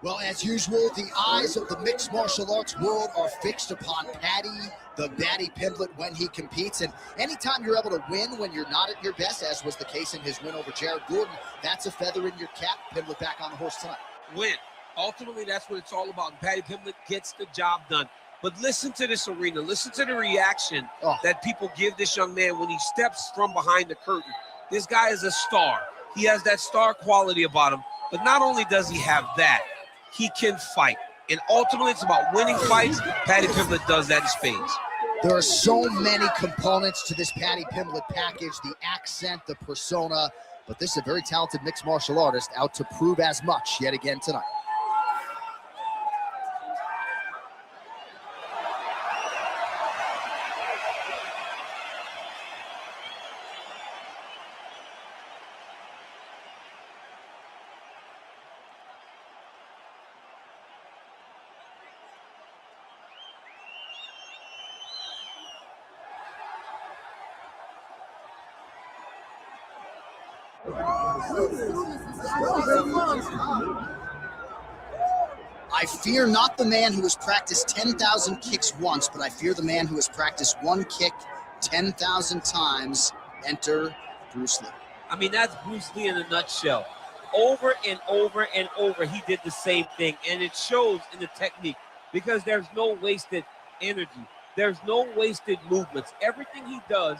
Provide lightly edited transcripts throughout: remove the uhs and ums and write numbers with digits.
Well, as usual, the eyes of the mixed martial arts world are fixed upon Paddy, the Batty Pimblett, when he competes. And anytime you're able to win when you're not at your best, as was the case in his win over Jared Gordon, that's a feather in your cap. Pimblett back on the horse tonight. Win. Ultimately, that's what it's all about. Paddy Pimblett gets the job done. But listen to this arena. Listen to the reaction that people give this young man when he steps from behind the curtain. This guy is a star. He has that star quality about him. But not only does he have that, he can fight. And ultimately, it's about winning fights. Paddy Pimblett does that in spades. There are so many components to this Paddy Pimblett package, the accent, the persona, but this is a very talented mixed martial artist out to prove as much yet again tonight. I fear not the man who has practiced 10,000 kicks once, but I fear the man who has practiced one kick 10,000 times. Enter Bruce Lee. I mean, that's Bruce Lee in a nutshell. Over and over and over, he did the same thing, and it shows in the technique because there's no wasted energy. There's no wasted movements. Everything he does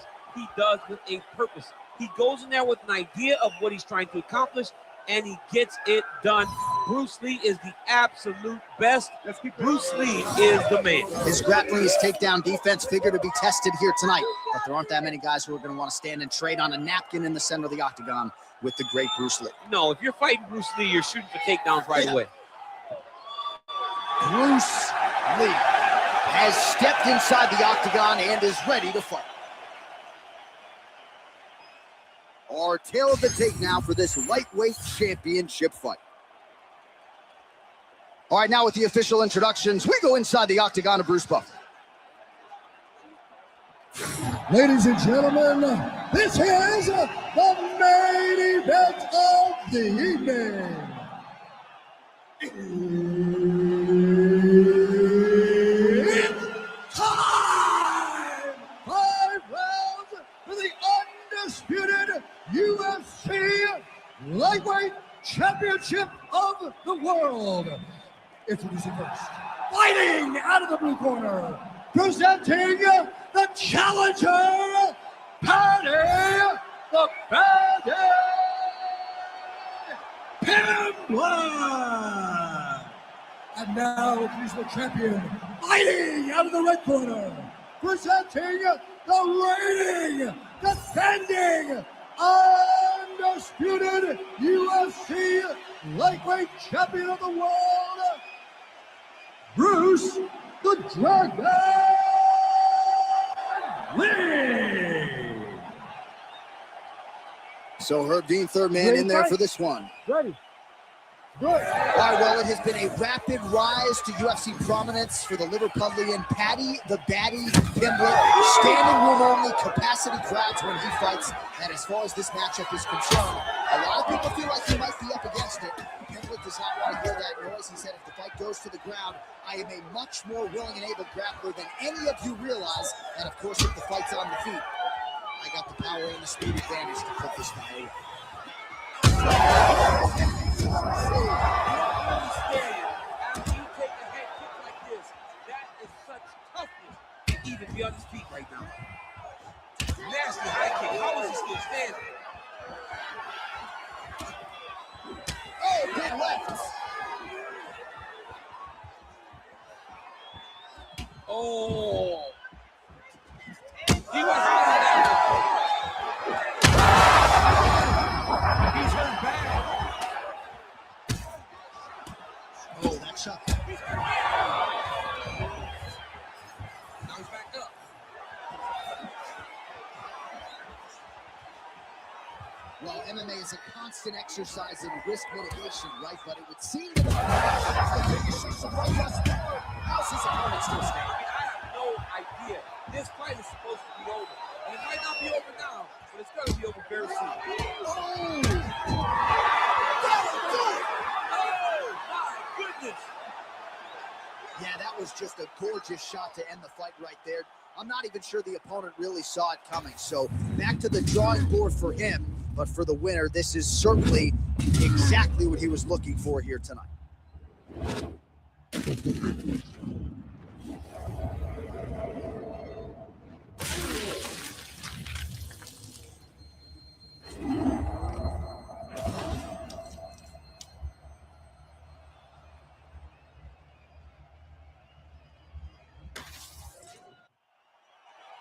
with a purpose. He goes in there with an idea of what he's trying to accomplish, and he gets it done. Bruce Lee is the absolute best. Bruce Lee is the man. His grappling, his takedown defense figure to be tested here tonight, but there aren't that many guys who are going to want to stand and trade on a napkin in the center of the octagon with the great Bruce Lee. No, if you're fighting Bruce Lee, you're shooting for takedowns right away. Bruce Lee has stepped inside the octagon and is ready to fight. Our tail of the tape now for this lightweight championship fight. All right, now with the official introductions, we go inside the octagon of Bruce Buffer. Ladies and gentlemen, this is the main event of the evening. It's time! 5 rounds for the undisputed UFC Lightweight Championship of the World. Introducing first, fighting out of the blue corner, presenting the challenger, Paddy the Batty Pimblett. And now, introducing the champion, fighting out of the red corner, presenting the reigning, defending, undisputed UFC Lightweight Champion of the World, Bruce the Dragon Lee. So Herb Dean, third man in there for this one. Ready. Good. All right, well, it has been a rapid rise to UFC prominence for the Liverpudlian Paddy the Batty Pimblett. Standing room only, capacity crowds when he fights. And as far as this matchup is concerned, a lot of people feel like he might be up against it. Pimblett does not want to hear that noise. He said, if the fight goes to the ground, I am a much more willing and able grappler than any of you realize. And of course, if the fight's on the feet, I got the power and the speed advantage to put this guy away. After you take a head kick like this, that is such toughness to even be on his feet right now. Nasty high kick. How is he still standing? Oh, big left. Oh. He was that. He's hurt bad. Oh, that shot. Now he's back up. Well, MMA is a constant exercise in risk mitigation, right? But it would seem that how's his opponent still standing? I have no idea. This fight is supposed to be over. And it might not be over now, but it's going to be over very soon. Oh, my goodness. Yeah, that was just a gorgeous shot to end the fight right there. I'm not even sure the opponent really saw it coming. So back to the drawing board for him. But for the winner, this is certainly exactly what he was looking for here tonight.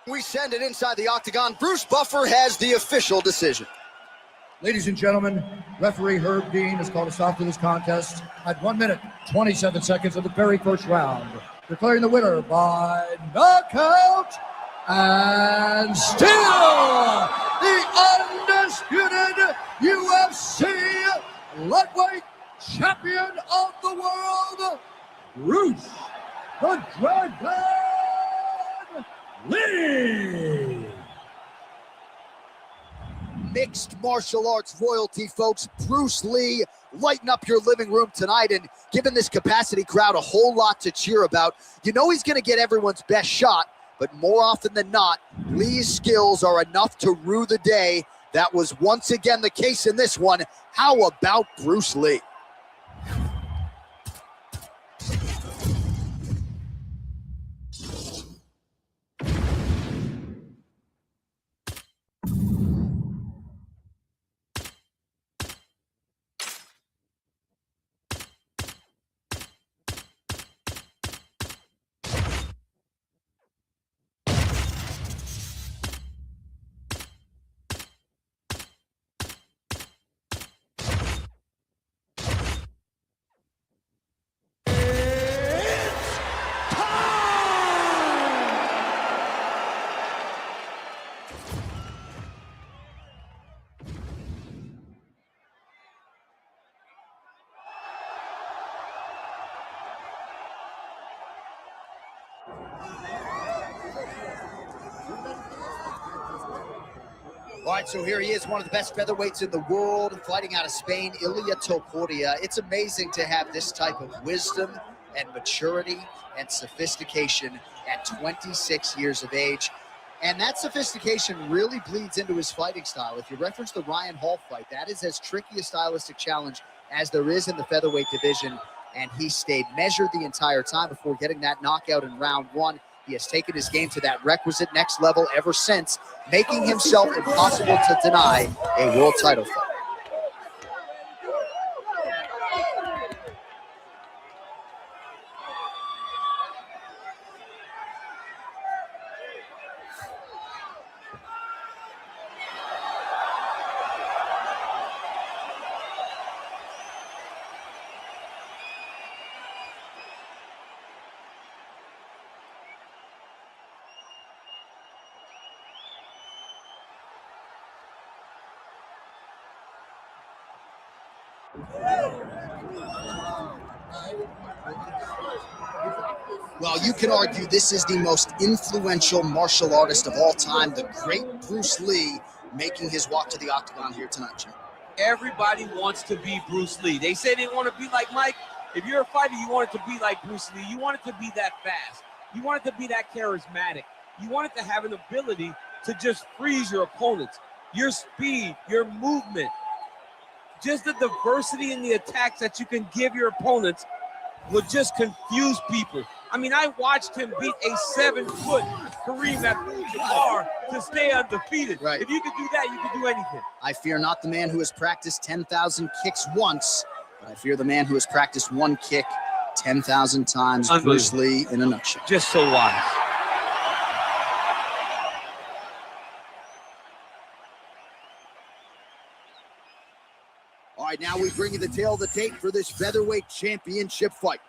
We send it inside the octagon. Bruce Buffer has the official decision. Ladies and gentlemen, referee Herb Dean has called a stop to this contest at 1 minute, 27 seconds of the very first round, declaring the winner by knockout and still the undisputed UFC lightweight champion of the world, Bruce the Dragon Lee. Mixed martial arts royalty, folks. Bruce Lee, lighten up your living room tonight and giving this capacity crowd a whole lot to cheer about. You know he's going to get everyone's best shot, but more often than not, Lee's skills are enough to rue the day. That was once again the case in this one. How about Bruce Lee? All right, so here he is, one of the best featherweights in the world, fighting out of Spain, Ilia Topuria. It's amazing to have this type of wisdom and maturity and sophistication at 26 years of age. And that sophistication really bleeds into his fighting style. If you reference the Ryan Hall fight, that is as tricky a stylistic challenge as there is in the featherweight division. And he stayed measured the entire time before getting that knockout in round one. He has taken his game to that requisite next level ever since, making himself impossible to deny a world title fight. Well, you can argue this is the most influential martial artist of all time, the great Bruce Lee, making his walk to the octagon here tonight, Jim. Everybody wants to be Bruce Lee. They say they want to be like Mike. If you're a fighter, you want it to be like Bruce Lee. You want it to be that fast. You want it to be that charismatic. You want it to have an ability to just freeze your opponents. Your speed, your movement, just the diversity in the attacks that you can give your opponents would just confuse people. I mean, I watched him beat a 7-foot Kareem Abdul-Jabbar to stay undefeated. Right. If you could do that, you could do anything. I fear not the man who has practiced 10,000 kicks once, but I fear the man who has practiced one kick 10,000 times. Bruce Lee in a nutshell. Just so wise. All right, now we bring you the tail of the tape for this featherweight championship fight.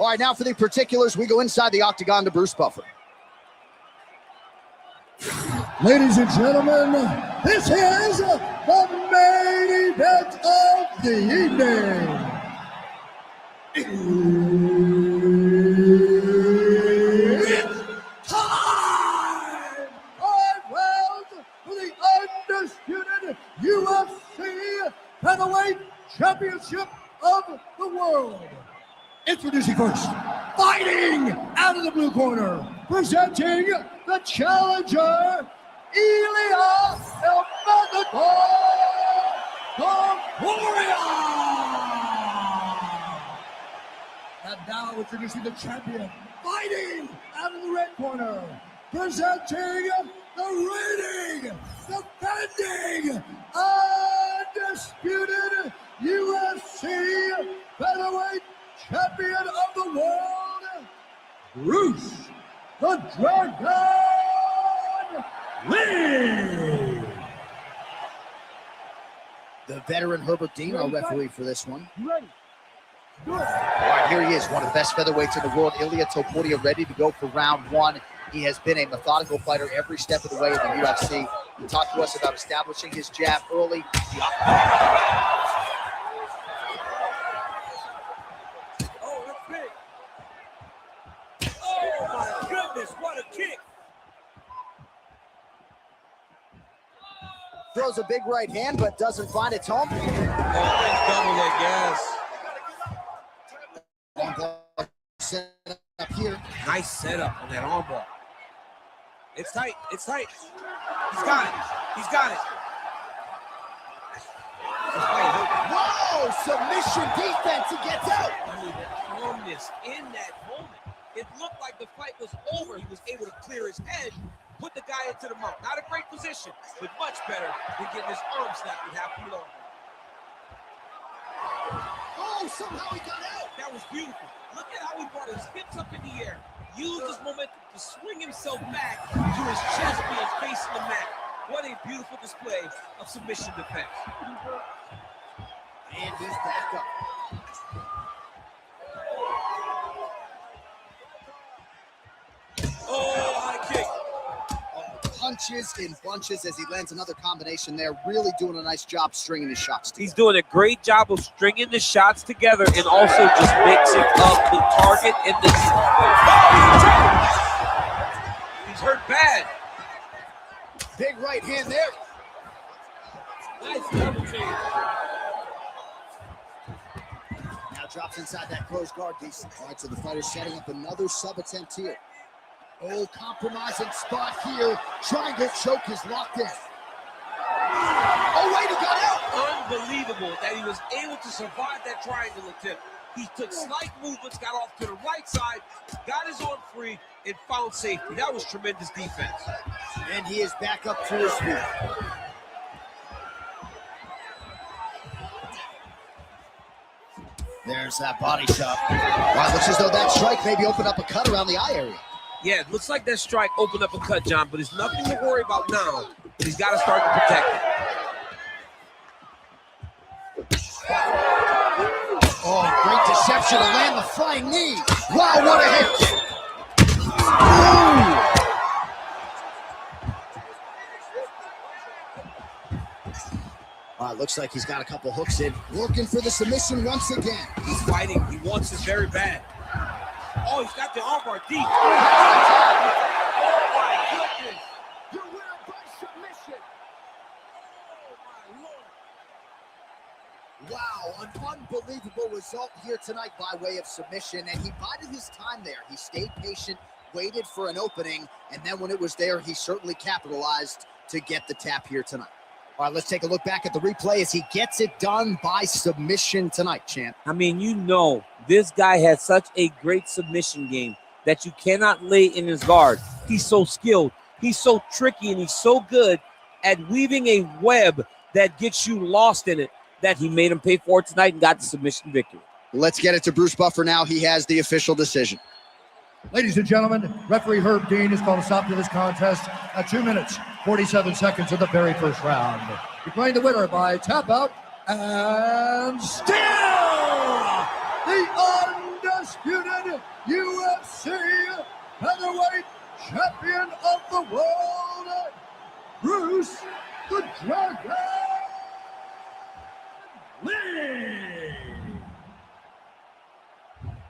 All right, now for the particulars, we go inside the octagon to Bruce Buffer. Ladies and gentlemen, this is the main event of the evening. Featherweight Championship of the World. Introducing first, fighting out of the blue corner, presenting the challenger, Ilia the Warrior. And now introducing the champion, fighting out of the red corner, presenting the reigning, defending, undisputed UFC Featherweight Champion of the World, Bruce the Dragon Lee. The veteran Herbert Dean, our referee for this one. Ready. All right, here he is, one of the best featherweights in the world, Ilia Topuria, ready to go for round one. He has been a methodical fighter every step of the way in the UFC. He talked to us about establishing his jab early. Oh, that's big. Oh, my goodness, what a kick. Throws a big right hand, but doesn't find its home. Oh, nice double leg, yes. Set up here. Nice setup on that armbar. It's tight. It's tight. He's got it. He's got it. Whoa! Submission defense. He gets out. I mean, the calmness in that moment. It looked like the fight was over. He was able to clear his head, put the guy into the mount. Not a great position, but much better than getting his arm snapped with half the arm. Oh, somehow he got out. That was beautiful. Look at how he brought his hips up in the air. Used his momentum to swing himself back to his chest being facing the mat. What a beautiful display of submission defense. And he's back up. Oh, high kick. Punches in bunches as he lands another combination there. Really doing a nice job stringing his shots together. He's doing a great job of stringing the shots together and also just mixing up the target and the... He's hurt bad. Big right hand there. Nice double change. Now drops inside that closed guard piece. All right, so the fighter's setting up another sub attempt here. Oh, compromising spot here. Triangle choke is locked in. Oh, wait, he got out. Unbelievable that he was able to survive that triangle attempt. He took slight movements, got off to the right side, got his arm free, and found safety. That was tremendous defense. And he is back up to his feet. There's that body shot. Wow, looks as though that strike maybe opened up a cut around the eye area. Yeah, it looks like that strike opened up a cut, John, but there's nothing to worry about now. But he's got to start to protect it. Oh, great deception to land the flying knee. Wow, what a hit. Looks like he's got a couple hooks in. Looking for the submission once again. He's fighting. He wants this very bad. Oh, he's got the armbar deep. Oh, my goodness. Your winner by submission. Oh, my Lord. Wow, an unbelievable result here tonight by way of submission, and he bided his time there. He stayed patient, waited for an opening, and then when it was there, he certainly capitalized to get the tap here tonight. All right, let's take a look back at the replay as he gets it done by submission tonight, champ. I mean, you know, this guy has such a great submission game that you cannot lay in his guard. He's so skilled. He's so tricky, and he's so good at weaving a web that gets you lost in it that he made him pay for it tonight and got the submission victory. Let's get it to Bruce Buffer now. He has the official decision. Ladies and gentlemen, referee Herb Dean has called a stop to this contest at 2 minutes, 47 seconds of the very first round. Declaring the winner by tap out and still the undisputed UFC Featherweight Champion of the World, Bruce the Dragon Lee.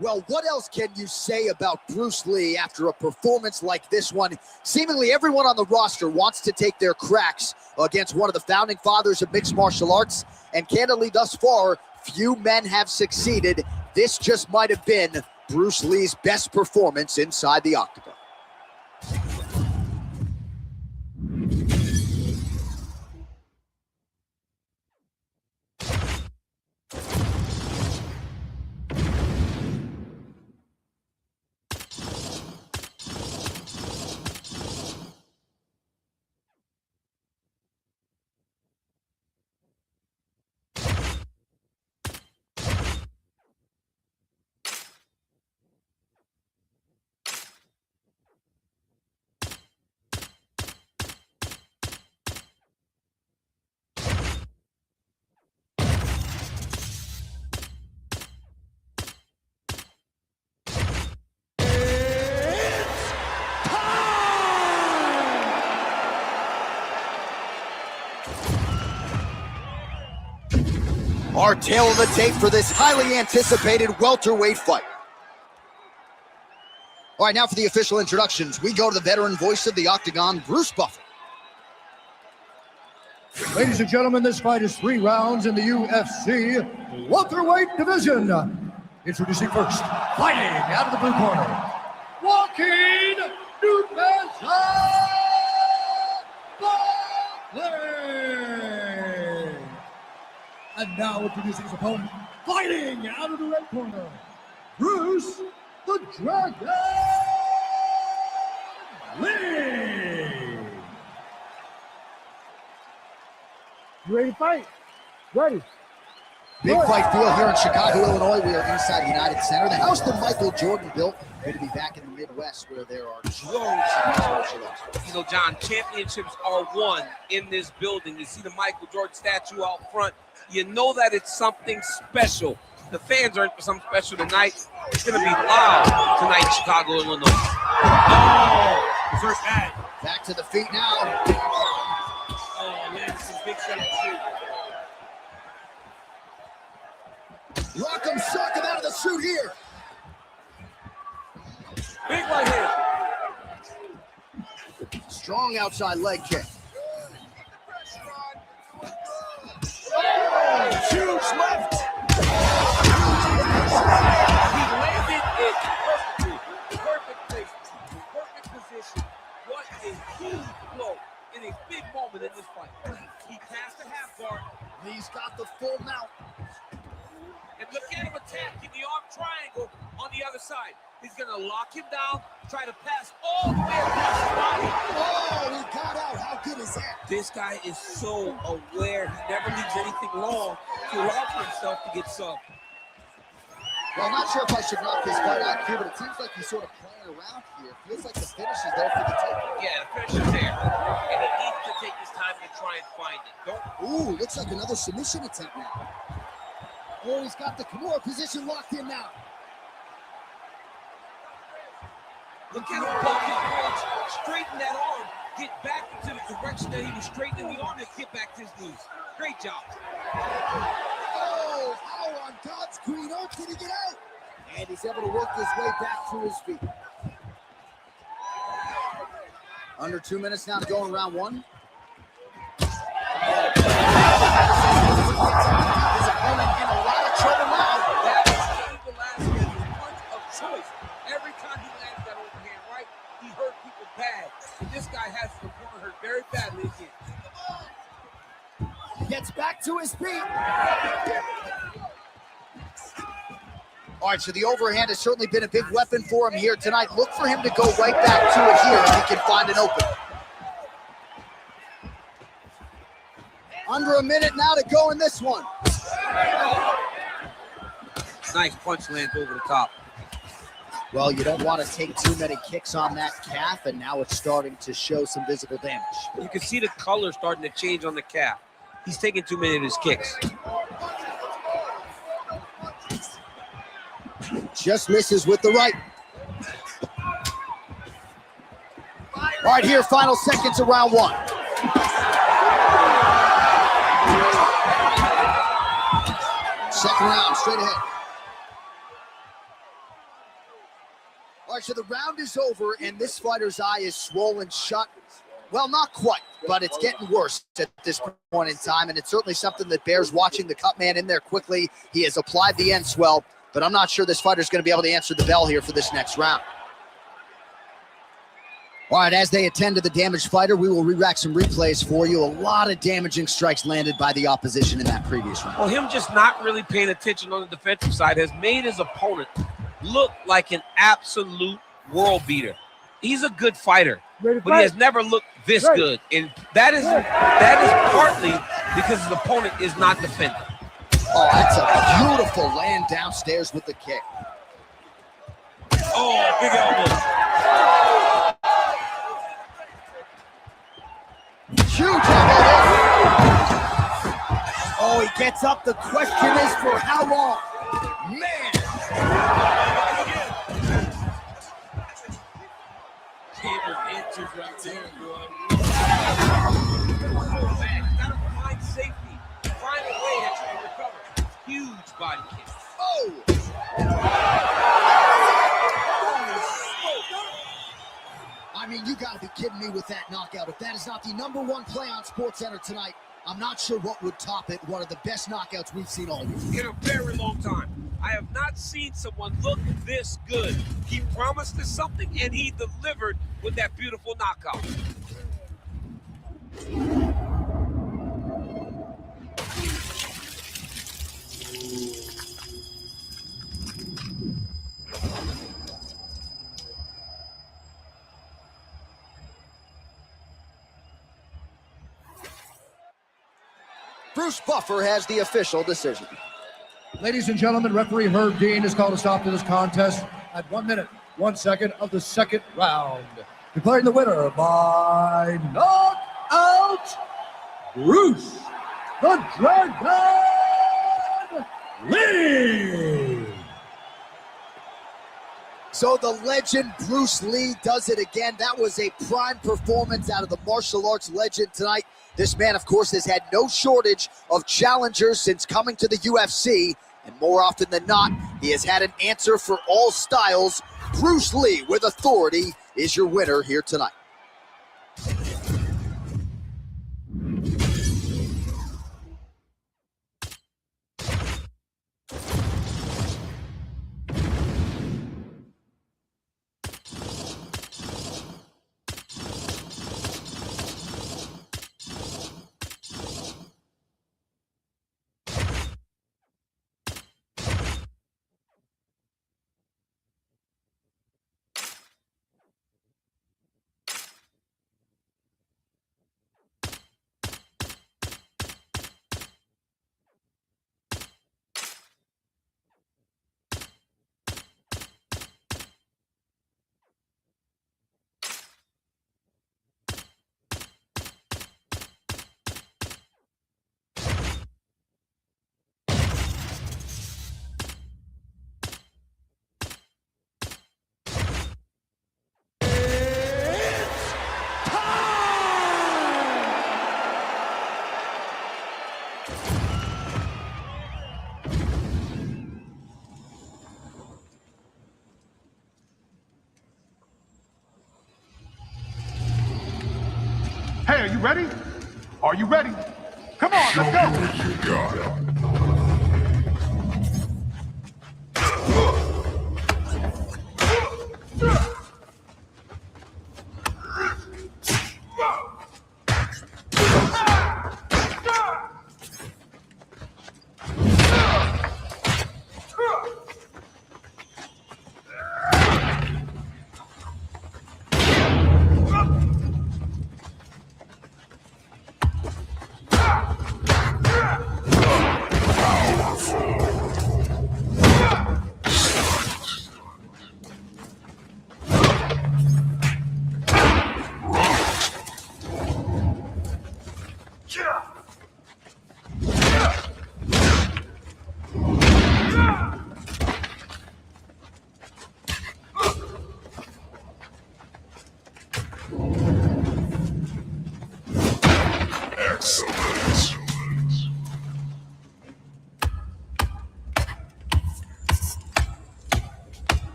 Well, what else can you say about Bruce Lee after a performance like this one? Seemingly everyone on the roster wants to take their cracks against one of the founding fathers of mixed martial arts, and candidly, thus far, few men have succeeded. This just might have been Bruce Lee's best performance inside the octagon. Our tale of the tape for this highly anticipated welterweight fight. All right, now for the official introductions, we go to the veteran voice of the octagon, Bruce Buffer. Ladies and gentlemen, this fight is 3 rounds in the UFC welterweight division. Introducing first, fighting out of the blue corner, walking Newcastle Buckley. And now introducing his opponent, fighting out of the red corner, Bruce the Dragon Lee. You ready to fight? Ready. Big fight field here in Chicago, Illinois. We are inside United Center, the house that Michael Jordan built. Good to be back in the Midwest where there are droves of martial arts. You know, John, championships are won in this building. You see the Michael Jordan statue out front. You know that it's something special. The fans are in for something special tonight. It's going to be loud tonight in Chicago, Illinois. Oh, first bad. Back to the feet now. Oh, man, some big shots too. Rock him, sock him out of the suit here. Big right hand. Strong outside leg kick. Huge left. He landed it perfectly. Perfect place. Perfect position. What a huge blow in a big moment in this fight. He passed the half guard. He's got the full mount. And look at him attacking the arm triangle on the other side. He's going to lock him down, try to pass all the way across his body. Oh, he got out. How good is that? This guy is so aware. He never leaves anything long to allow for himself to get subbed. Well, I'm not sure if I should knock this fight out here, but it seems like he's sort of playing around here. Feels like the finish is there for the taking. Yeah, the finish is there. And he needs to take his time to try and find it. Ooh, looks like another submission attempt now. Oh, he's got the Kimura position locked in now. Look at him poke his range, straighten that arm, get back into the direction that he was straightening the arm and get back to his knees. Great job. Oh, how on God's green earth did he get out? And he's able to work his way back to his feet. Under 2 minutes now to go in round one. His opponent in a lot of trouble now. That was Cain Velasquez's punch of choice. Every time he lands that overhand right, he hurt people bad. And this guy has the opponent hurt very badly again. Gets back to his feet. All right, so the overhand has certainly been a big weapon for him here tonight. Look for him to go right back to it here if he can find an opening. Under a minute now to go in this one. Nice punch lands over the top. Well, you don't want to take too many kicks on that calf, and now it's starting to show some visible damage. You can see the color starting to change on the calf. He's taking too many of his kicks. Just misses with the right. All right, here, final seconds of round one. Second round, straight ahead. right, so the round is over, and this fighter's eye is swollen shut. Well, not quite, but it's getting worse at this point in time, and it's certainly something that bears watching. The cut man in there quickly. He has applied the end swell, but I'm not sure this fighter's going to be able to answer the bell here for this next round. All right, as they attend to the damaged fighter, we will re-rack some replays for you. A lot of damaging strikes landed by the opposition in that previous round. Well, him just not really paying attention on the defensive side has made his opponent look like an absolute world beater. He's a good fighter, but he has never looked this good, and that is partly because his opponent is not defending. Oh, that's a beautiful land downstairs with the kick. Oh, big elbow. Huge elbow. Oh, he gets up. The question is for how long? Man. Inches right there, bro. Gotta find safety. Find a way that you can recover. Huge body kick. Oh! I mean, you gotta be kidding me with that knockout. If that is not the #1 play on SportsCenter tonight, I'm not sure what would top it. One of the best knockouts we've seen all year. In a very long time. I have not seen someone look this good. He promised us something, and he delivered with that beautiful knockout. Bruce Buffer has the official decision. Ladies and gentlemen, referee Herb Dean has called a stop to this contest at 1 minute, 1 second of the second round. Declaring the winner by knockout, Bruce the Dragon Lee. So the legend Bruce Lee does it again. That was a prime performance out of the martial arts legend tonight. This man, of course, has had no shortage of challengers since coming to the UFC, and more often than not, he has had an answer for all styles. Bruce Lee, with authority, is your winner here tonight. Hey, are you ready? Are you ready? Come on, let's go! You got it.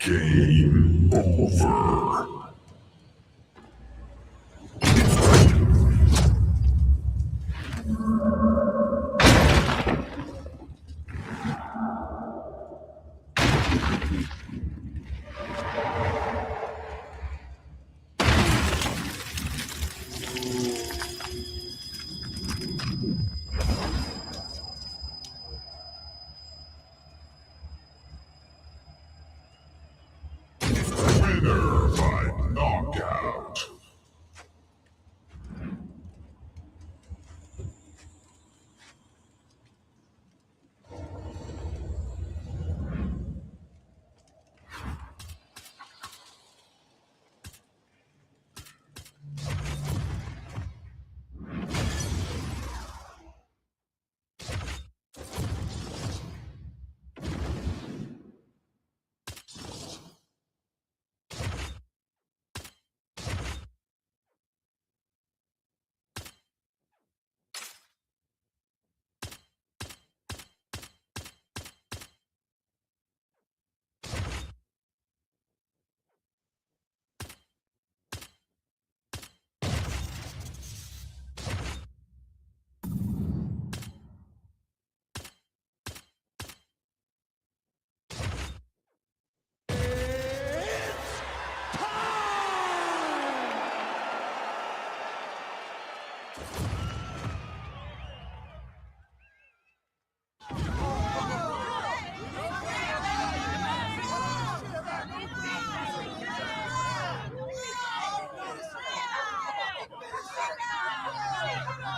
Game over. Winner by knockout.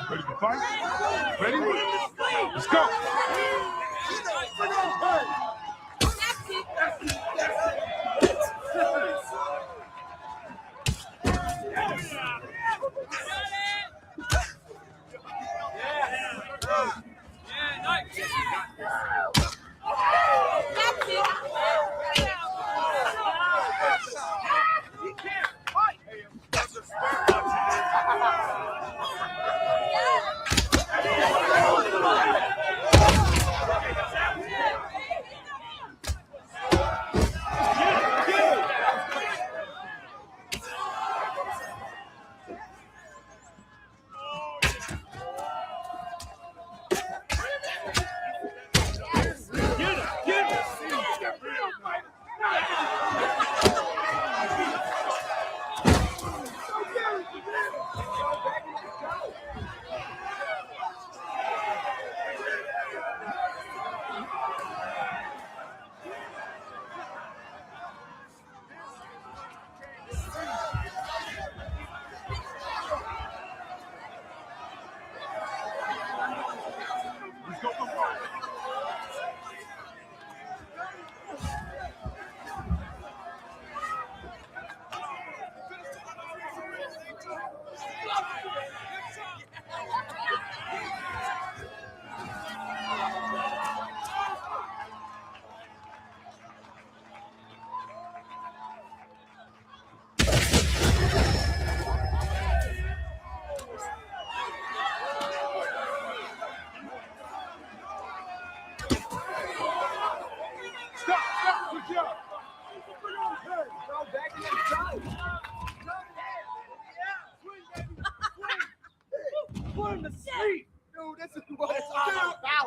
Ready to fight? Ready? Let's go.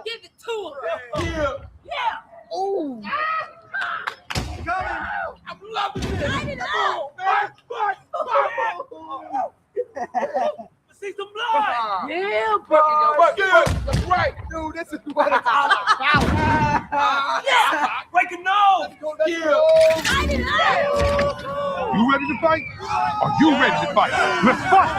Give it to him. Yeah. Ooh. I'm loving this. Light it up. See some blood. Yeah, bro. That's right. Dude, this is what it's all about. Yeah. Break a nose. Let's go. Light it up. You ready to fight? Are you ready to fight? Let's fight.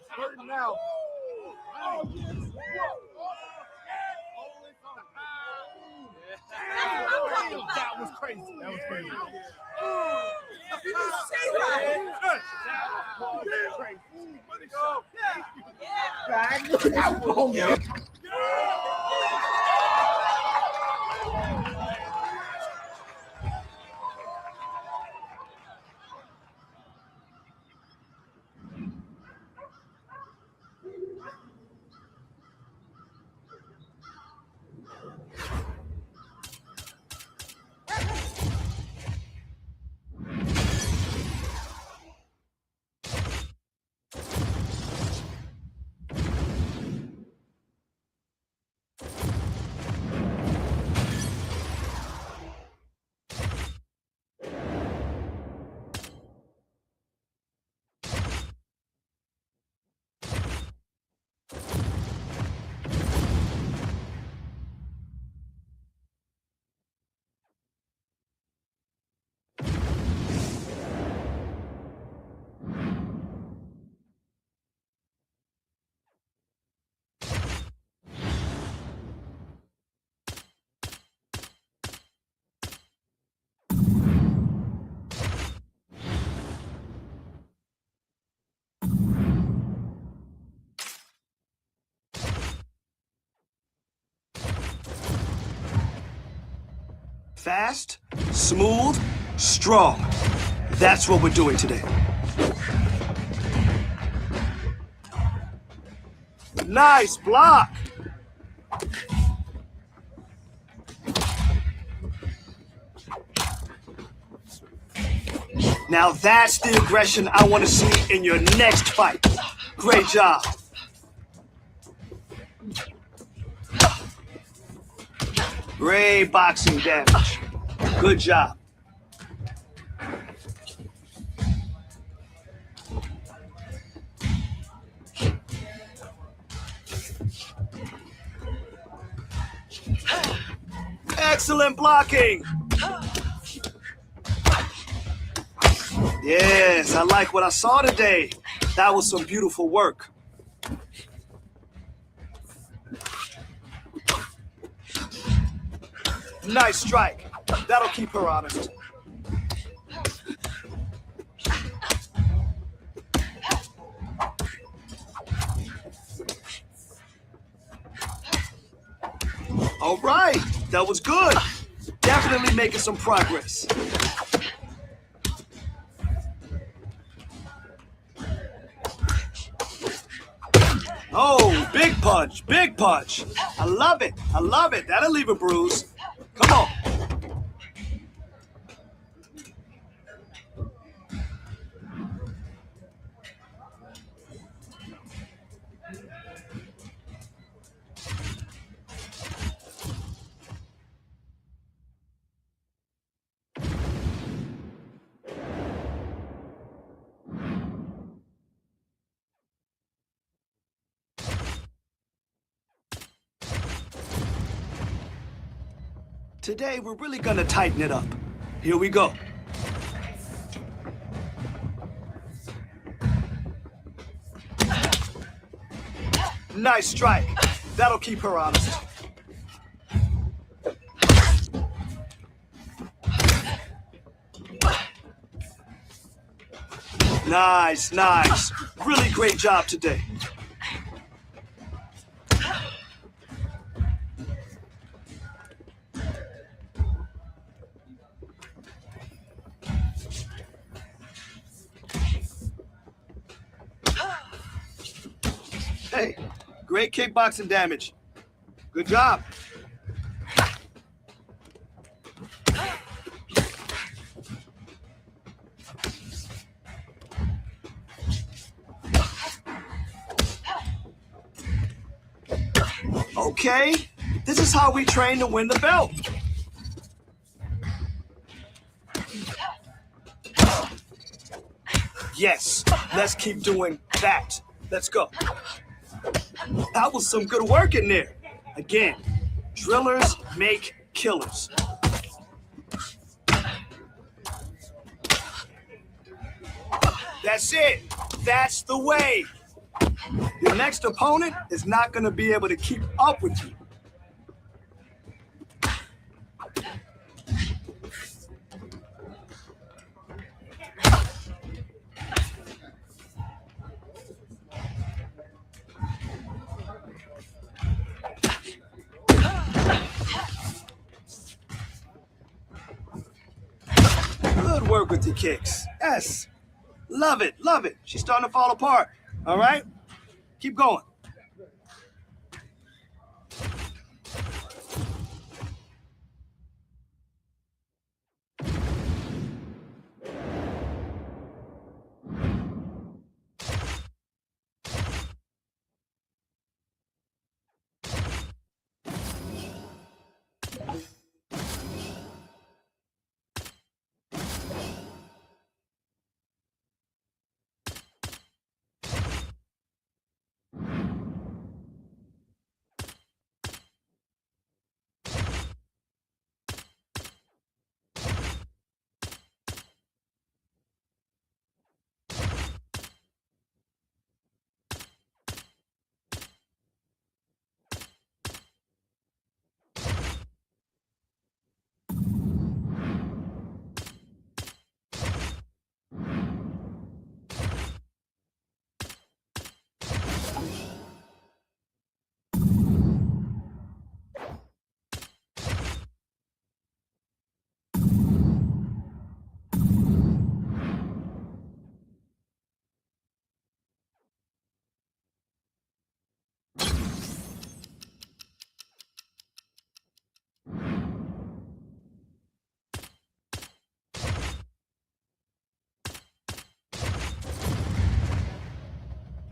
Hurting now. That was crazy. That was crazy. You didn't say that. Fast, smooth, strong. That's what we're doing today. Nice block. Now that's the aggression I want to see in your next fight. Great job. Great boxing damage. Good job. Excellent blocking. Yes, I like what I saw today. That was some beautiful work. Nice strike. That'll keep her honest. All right, that was good. Definitely making some progress. Oh, big punch, big punch. I love it, I love it. That'll leave a bruise. Come on. Today, we're really gonna tighten it up. Here we go. Nice strike. That'll keep her honest. Nice, nice. Really great job today. Hey, great kickboxing damage. Good job. Okay, this is how we train to win the belt. Yes, let's keep doing that. Let's go. That was some good work in there. Again, drillers make killers. That's it. That's the way. Your next opponent is not going to be able to keep up with you. Good work with your kicks. Yes. Love it. Love it. She's starting to fall apart. All right? Keep going.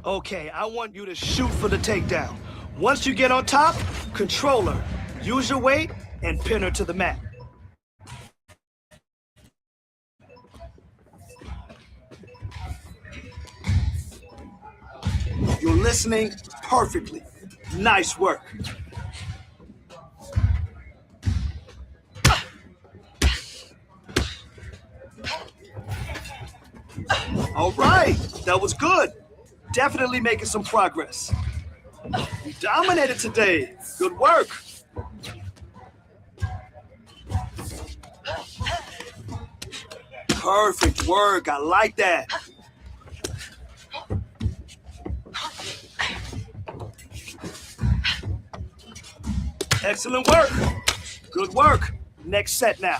Okay, I want you to shoot for the takedown. Once you get on top, control her. Use your weight and pin her to the mat. You're listening perfectly. Nice work. All right, that was good. Definitely making some progress. You dominated today. Good work. Perfect work. I like that. Excellent work. Good work. Next set now.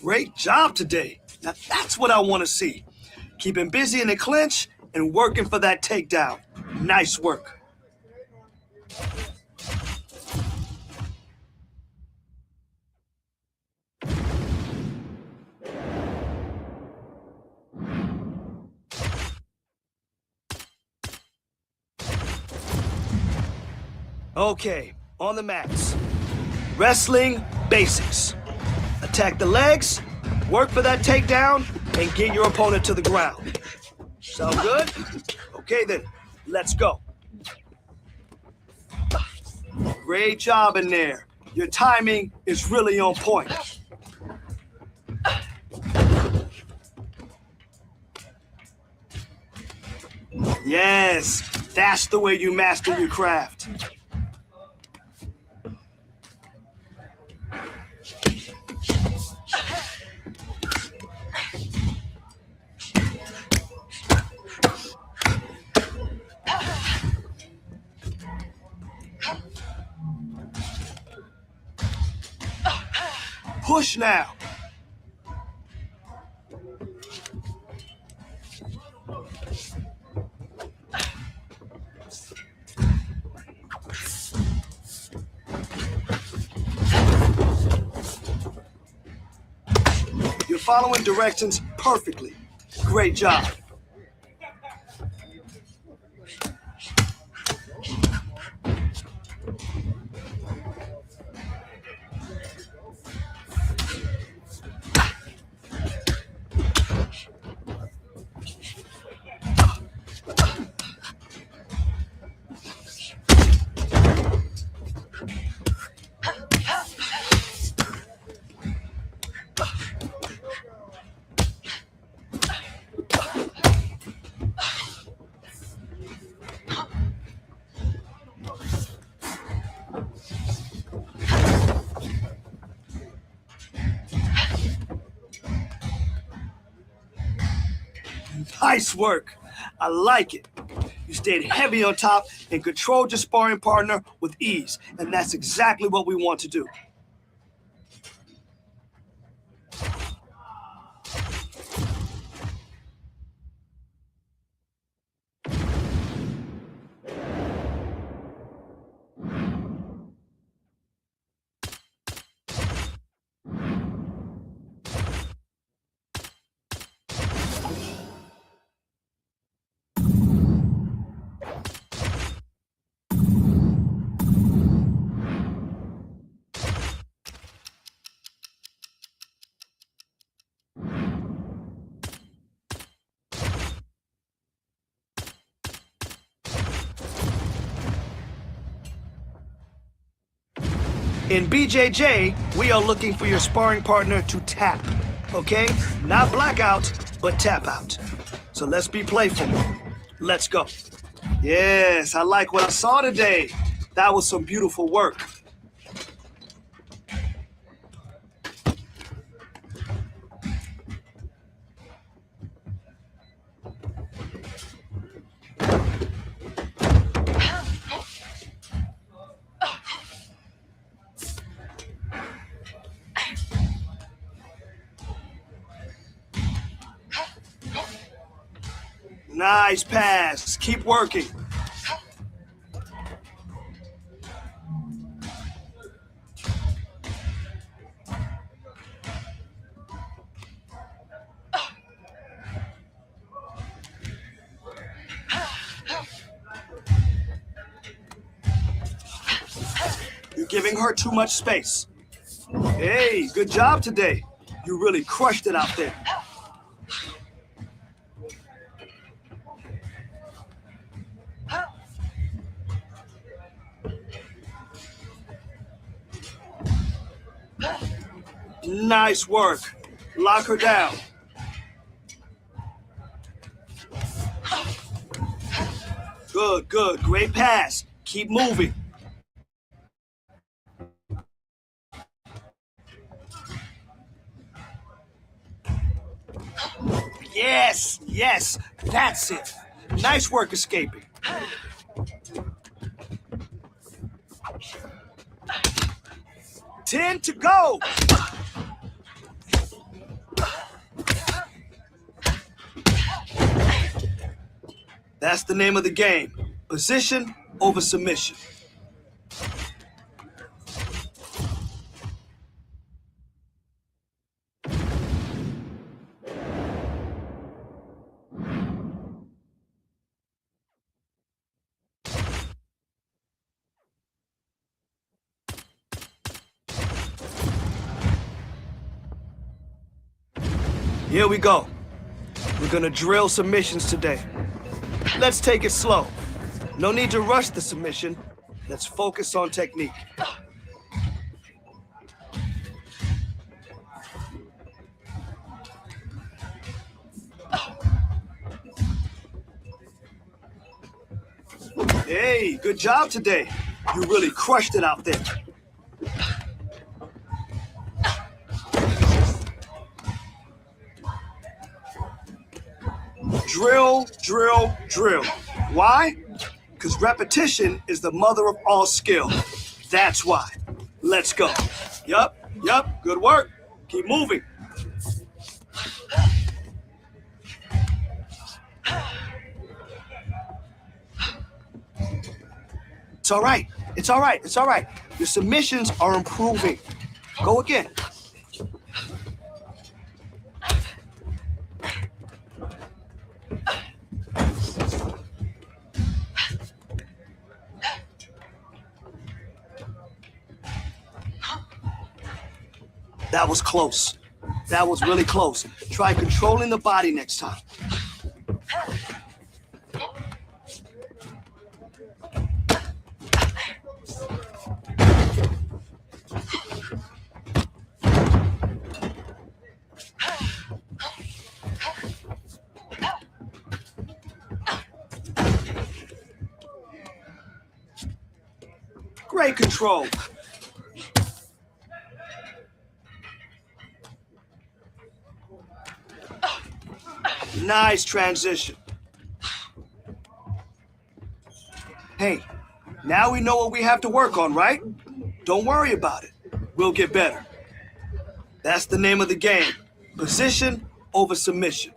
Great job today. Now that's what I want to see. Keeping busy in the clinch and working for that takedown. Nice work. Okay, on the mats. Wrestling basics. Attack the legs, work for that takedown, and get your opponent to the ground. Sound good? Okay then, let's go. Great job in there. Your timing is really on point. Yes, that's the way you master your craft. Push now. You're following directions perfectly. Great job. Nice work. I like it. You stayed heavy on top and controlled your sparring partner with ease, and that's exactly what we want to do. In BJJ, we are looking for your sparring partner to tap, okay? Not blackout, but tap out. So let's be playful. Let's go. Yes, I like what I saw today. That was some beautiful work. Nice pass. Keep working. You're giving her too much space. Hey, good job today. You really crushed it out there. Nice work. Lock her down. Good, good. Great pass. Keep moving. Yes, yes. That's it. Nice work escaping. Ten to go. That's the name of the game. Position over submission. Here we go. We're gonna drill submissions today. Let's take it slow. No need to rush the submission. Let's focus on technique. Hey, good job today. You really crushed it out there. Drill, drill, drill. Why? Because repetition is the mother of all skill. That's why. Let's go. Yup, good work. Keep moving. It's all right. It's all right. It's all right. Your submissions are improving. Go again. That was close. That was really close. Try controlling the body next time. Great control. Nice transition. Hey, now we know what we have to work on, right? Don't worry about it. We'll get better. That's the name of the game. Position over submission.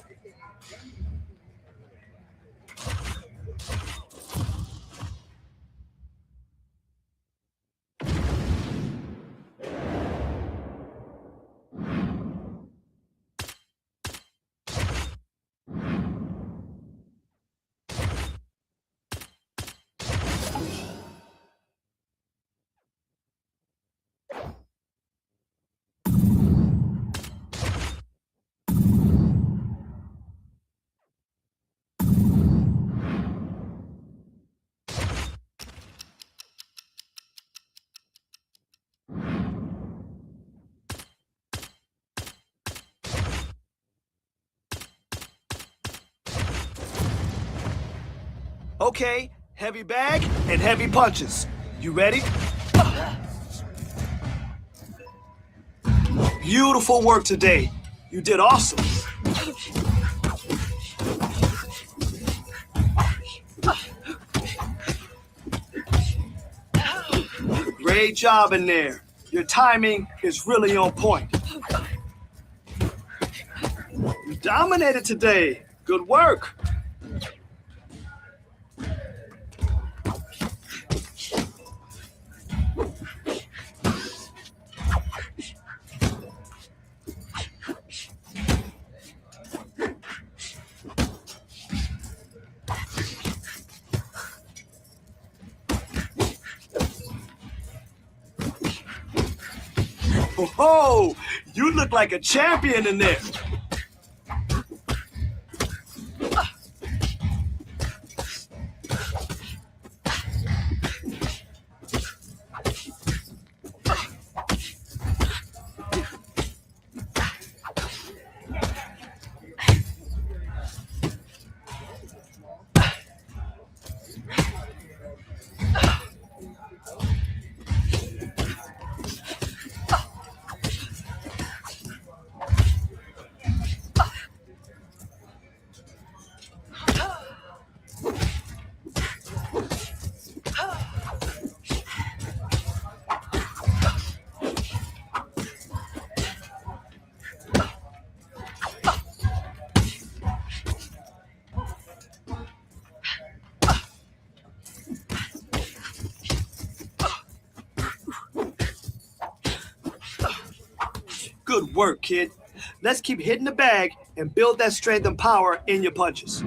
Okay, heavy bag and heavy punches. You ready? Beautiful work today. You did awesome. Great job in there. Your timing is really on point. You dominated today. Good work. Oh, you look like a champion in there. Good work, kid. Let's keep hitting the bag and build that strength and power in your punches.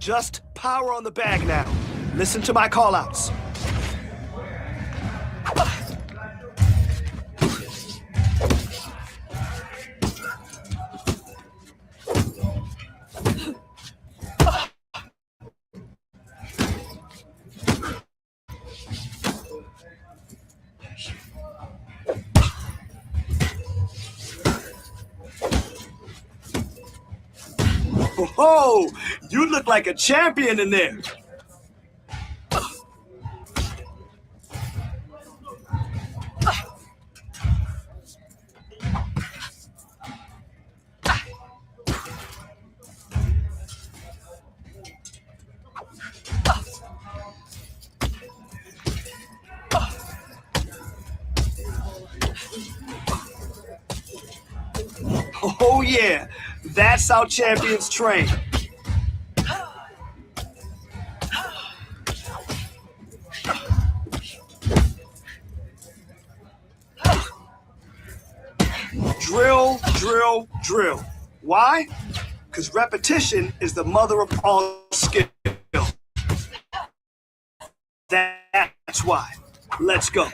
Just power on the bag now. Listen to my call-outs. Oh, you look like a champion in there. Oh yeah, that's how champions train. Drill, drill, drill. Why? Because repetition is the mother of all skill. That's why. Let's go.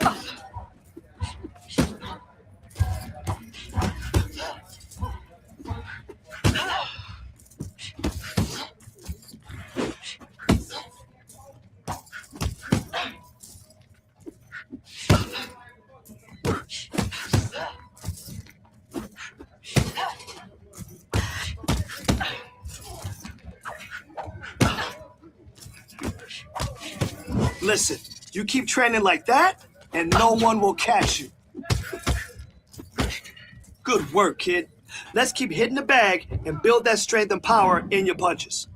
Listen, you keep training like that, and no one will catch you. Good work, kid. Let's keep hitting the bag and build that strength and power in your punches.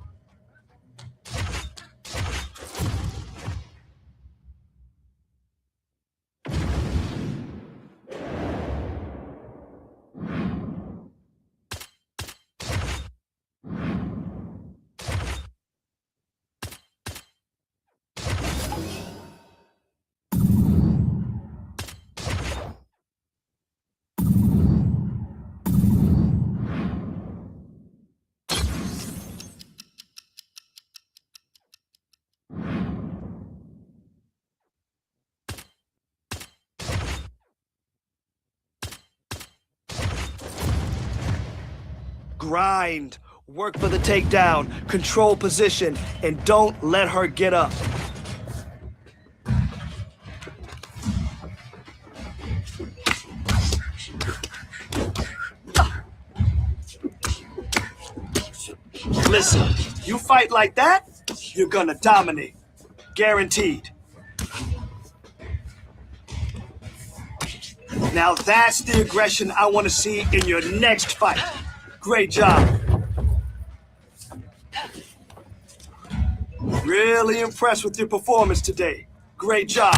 Grind. Work for the takedown. Control position. And don't let her get up. Listen, you fight like that, you're gonna dominate. Guaranteed. Now that's the aggression I want to see in your next fight. Great job. Really impressed with your performance today. Great job.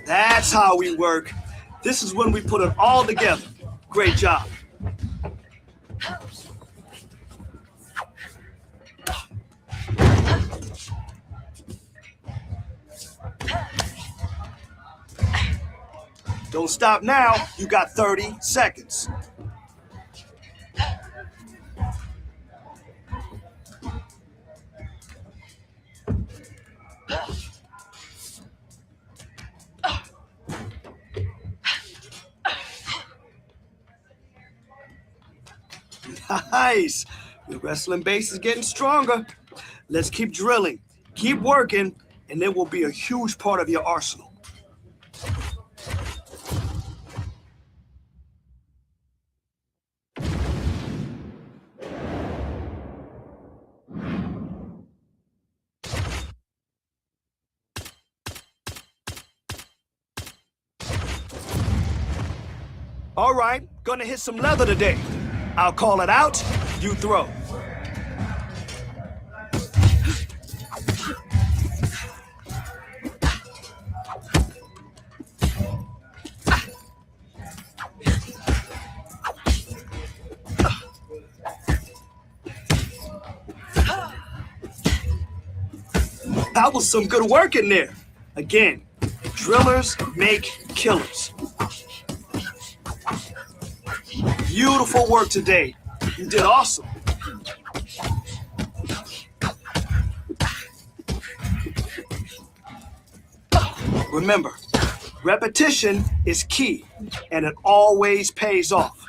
That's how we work. This is when we put it all together. Great job. Don't stop now. You got 30 seconds. Nice. Your wrestling base is getting stronger. Let's keep drilling, keep working, and it will be a huge part of your arsenal. All right, gonna hit some leather today. I'll call it out, you throw. That was some good work in there. Again, drillers make killers. Beautiful work today. You did awesome. Remember, repetition is key, and it always pays off.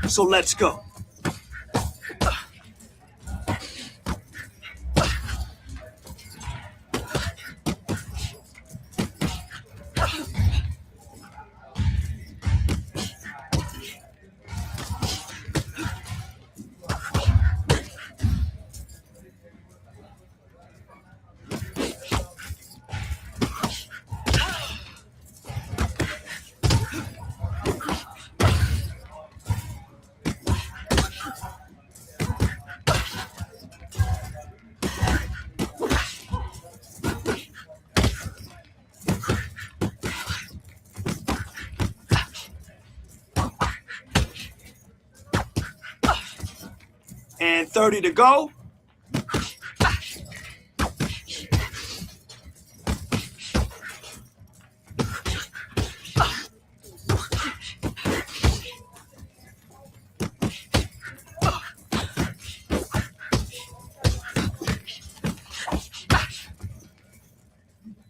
So let's go. And 30 to go.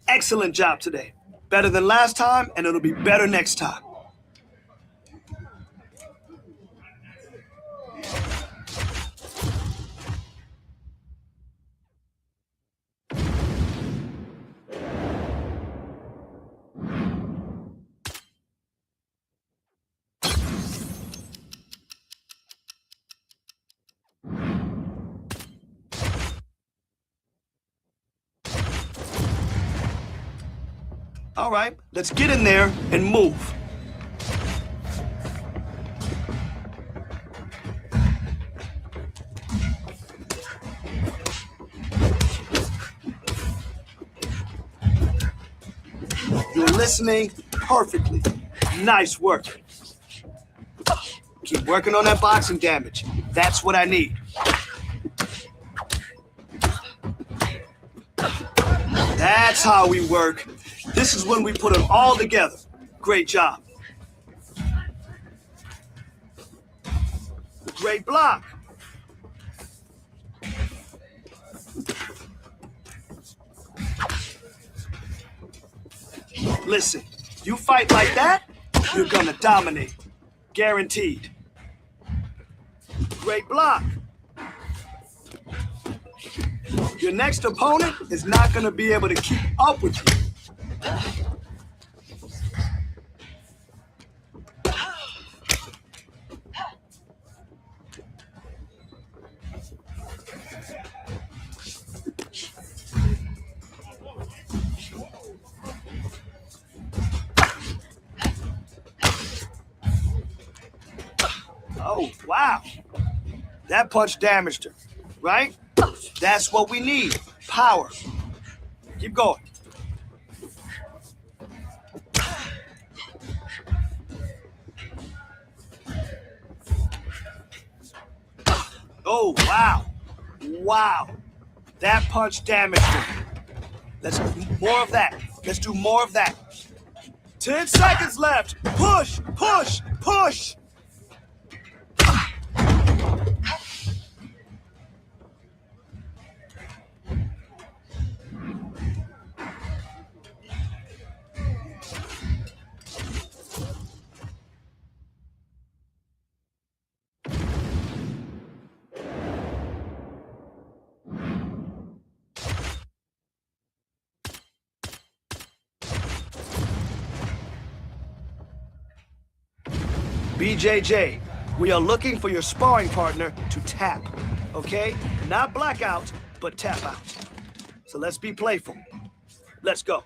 Excellent job today. Better than last time, and it'll be better next time. All right, let's get in there and move. You're listening perfectly. Nice work. Keep working on that boxing damage. That's what I need. That's how we work. This is when we put it all together. Great job. Great block. Listen, you fight like that, you're gonna dominate. Guaranteed. Great block. Your next opponent is not gonna be able to keep up with you. Oh, wow. That punch damaged her, right? That's what we need. Power. Keep going. Oh, wow. Wow. That punch damaged her. Let's do more of that. Let's do more of that. 10 seconds left. Push, push, push. BJJ, we are looking for your sparring partner to tap, okay? Not blackout, but tap out. So let's be playful. Let's go.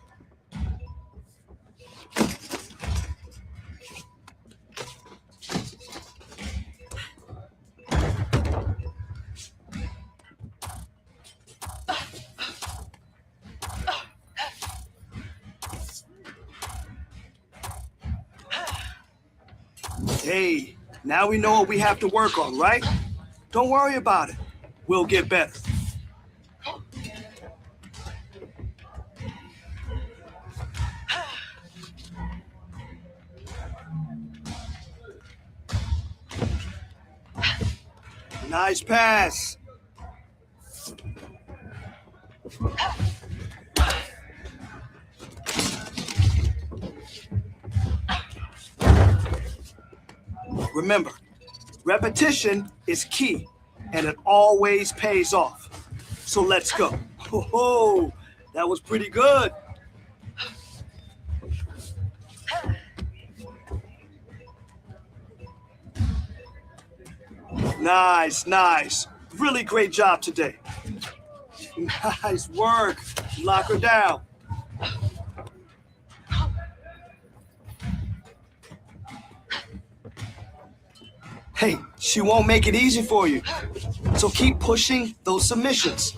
Hey, now we know what we have to work on, right? Don't worry about it. We'll get better. Nice pass. Remember, repetition is key, and it always pays off. So let's go. Oh, that was pretty good. Nice, nice. Really great job today. Nice work. Lock her down. Hey, she won't make it easy for you. So keep pushing those submissions.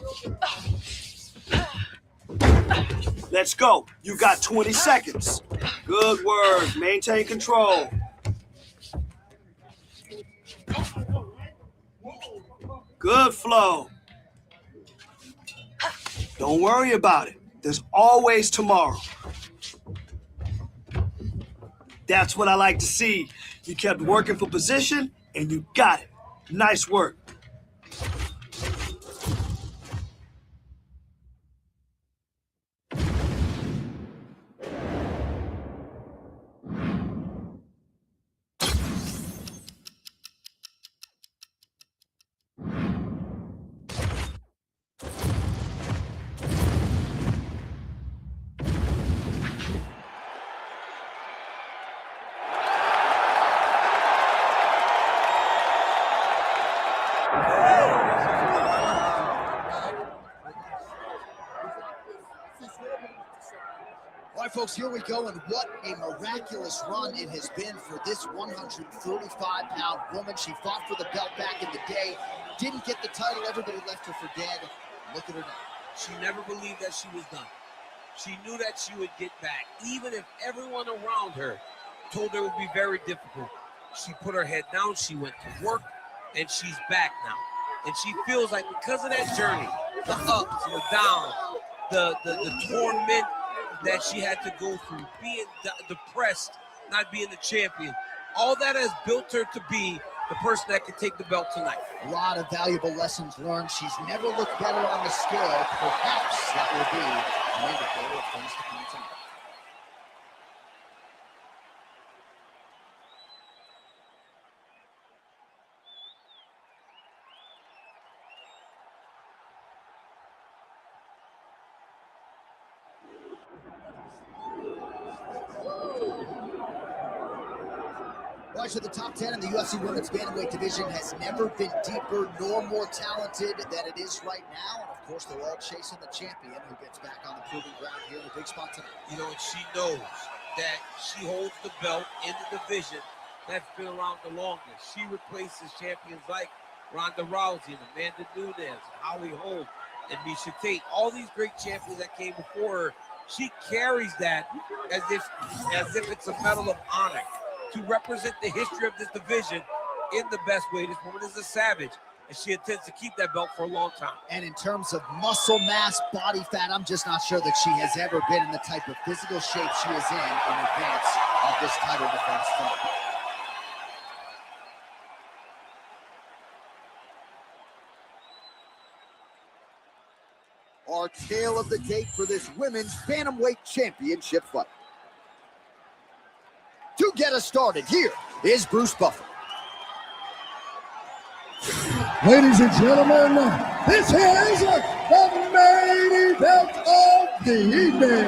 Let's go. You got 20 seconds. Good work. Maintain control. Good flow. Don't worry about it. There's always tomorrow. That's what I like to see. You kept working for position, and you got it. Nice work. All right, folks, here we go, and what a miraculous run it has been for this 135-pound woman. She fought for the belt back in the day, didn't get the title, everybody left her for dead. Look at her now. She never believed that she was done. She knew that she would get back, even if everyone around her told her it would be very difficult. She put her head down, she went to work, and she's back now. And she feels like because of that journey, the ups, the downs, the torment that she had to go through, being depressed, not being the champion, all that has built her to be the person that can take the belt tonight. A lot of valuable lessons learned. She's never looked better on the scale. Perhaps that will be an indicator of things to come tonight. Right, so the top 10 in the UFC Women's Bantamweight division has never been deeper nor more talented than it is right now. And of course, they're all chasing the champion who gets back on the proving ground here in the big spot tonight. You know, and she knows that she holds the belt in the division that's been around the longest. She replaces champions like Ronda Rousey and Amanda Nunes and Holly Holm and Miesha Tate. All these great champions that came before her, she carries that as if it's a medal of honor to represent the history of this division in the best way. This woman is a savage, and she intends to keep that belt for a long time. And in terms of muscle mass, body fat, I'm just not sure that she has ever been in the type of physical shape she is in advance of this title defense fight. Our tale of the tape for this women's bantamweight championship fight. To get us started, here is Bruce Buffer. Ladies and gentlemen, this is the main event of the evening.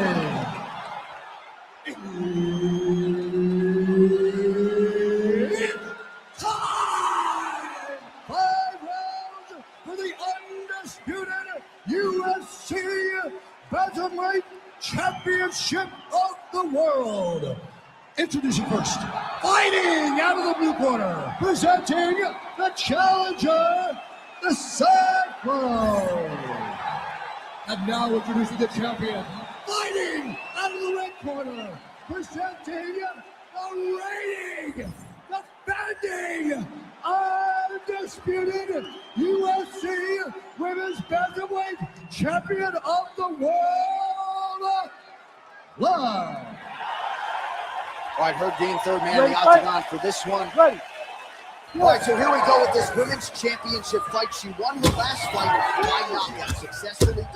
It's time! 5 rounds for the undisputed UFC Bantamweight Championship of the World. Introducing first, fighting out of the blue corner, presenting the challenger, the Cyclone. And now introducing the champion, fighting out of the red corner, presenting the reigning, the undisputed UFC Women's Bantamweight Champion of the World, live. All right, Herb Dean, third man in the Ready, octagon for this one. Ready. All right, so here we go with this women's championship fight. She won her last fight by knockout, successfully.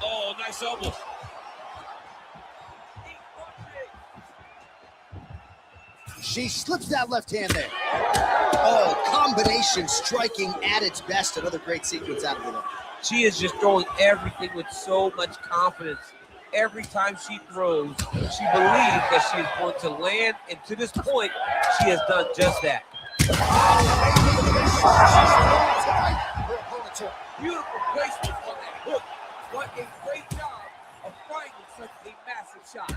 Oh, nice elbow. She slips that left hand there. Oh, combination striking at its best. Another great sequence out of her. She is just throwing everything with so much confidence. Every time she throws, she believes that she is going to land, and to this point, she has done just that. Beautiful placement on that hook. What a great job of finding such a massive shot.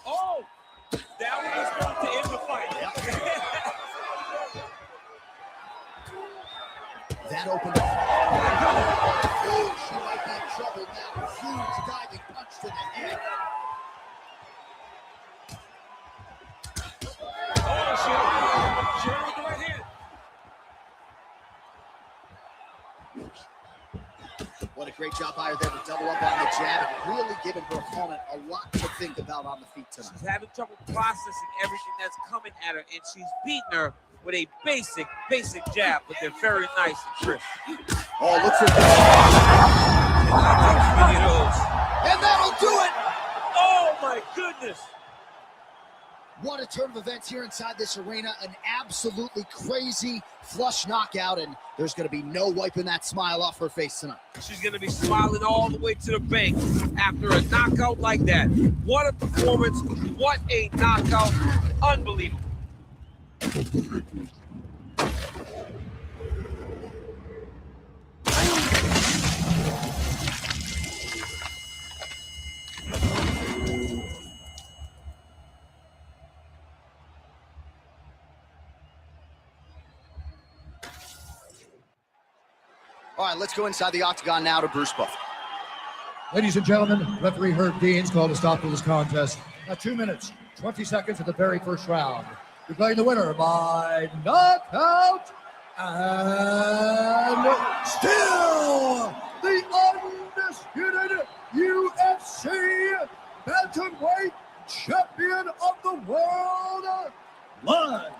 Oh, that one was going to end the fight. That opened up. Oh, she might be in trouble now. Huge diving punch to the head. Oh, she with the right hand. What a great job by her there to double up on the jab and really giving her opponent a lot to think about on the feet tonight. She's having trouble processing everything that's coming at her, and she's beating her with a basic jab, but they're very nice and crisp. Oh, look for this. And that'll do it. Oh my goodness. What a turn of events here inside this arena. An absolutely crazy flush knockout, and there's going to be no wiping that smile off her face tonight. She's going to be smiling all the way to the bank after a knockout like that. What a performance. What a knockout. Unbelievable. All right, let's go inside the octagon now to Bruce Buffer. Ladies and gentlemen, referee Herb Dean's called a stop to this contest at 2 minutes, 20 seconds of the very first round. Declaring the winner by knockout, and still the undisputed UFC Bantamweight Champion of the World, live.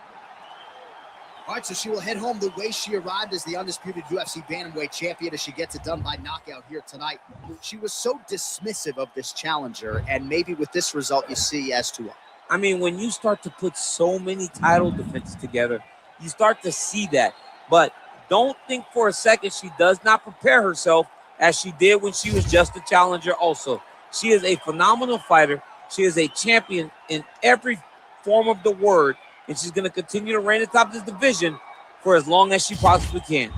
All right, so she will head home the way she arrived as the undisputed UFC Bantamweight champion as she gets it done by knockout here tonight. She was so dismissive of this challenger, and maybe with this result you see as to what. I mean, when you start to put so many title defenses together, you start to see that. But don't think for a second she does not prepare herself as she did when she was just a challenger also. She is a phenomenal fighter. She is a champion in every form of the word. And she's going to continue to reign atop this division for as long as she possibly can.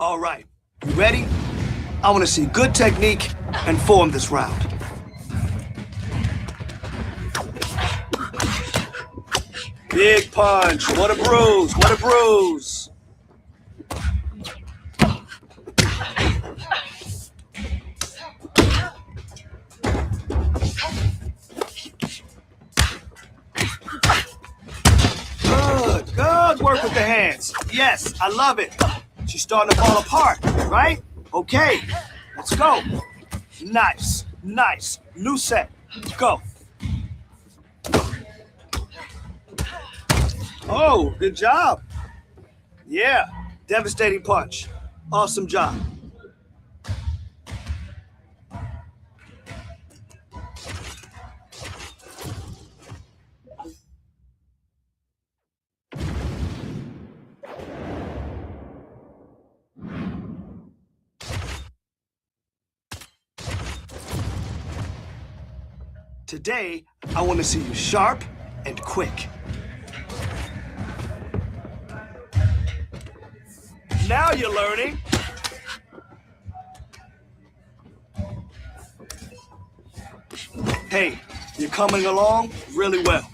All right, you ready? I want to see good technique and form this round. Big punch. What a bruise. What a bruise. Good work with the hands. Yes, I love it. She's starting to fall apart, right? Okay, let's go. Nice, nice. New set. Go. Oh, good job. Yeah, devastating punch. Awesome job. Today, I want to see you sharp and quick. Now you're learning. Hey, you're coming along really well.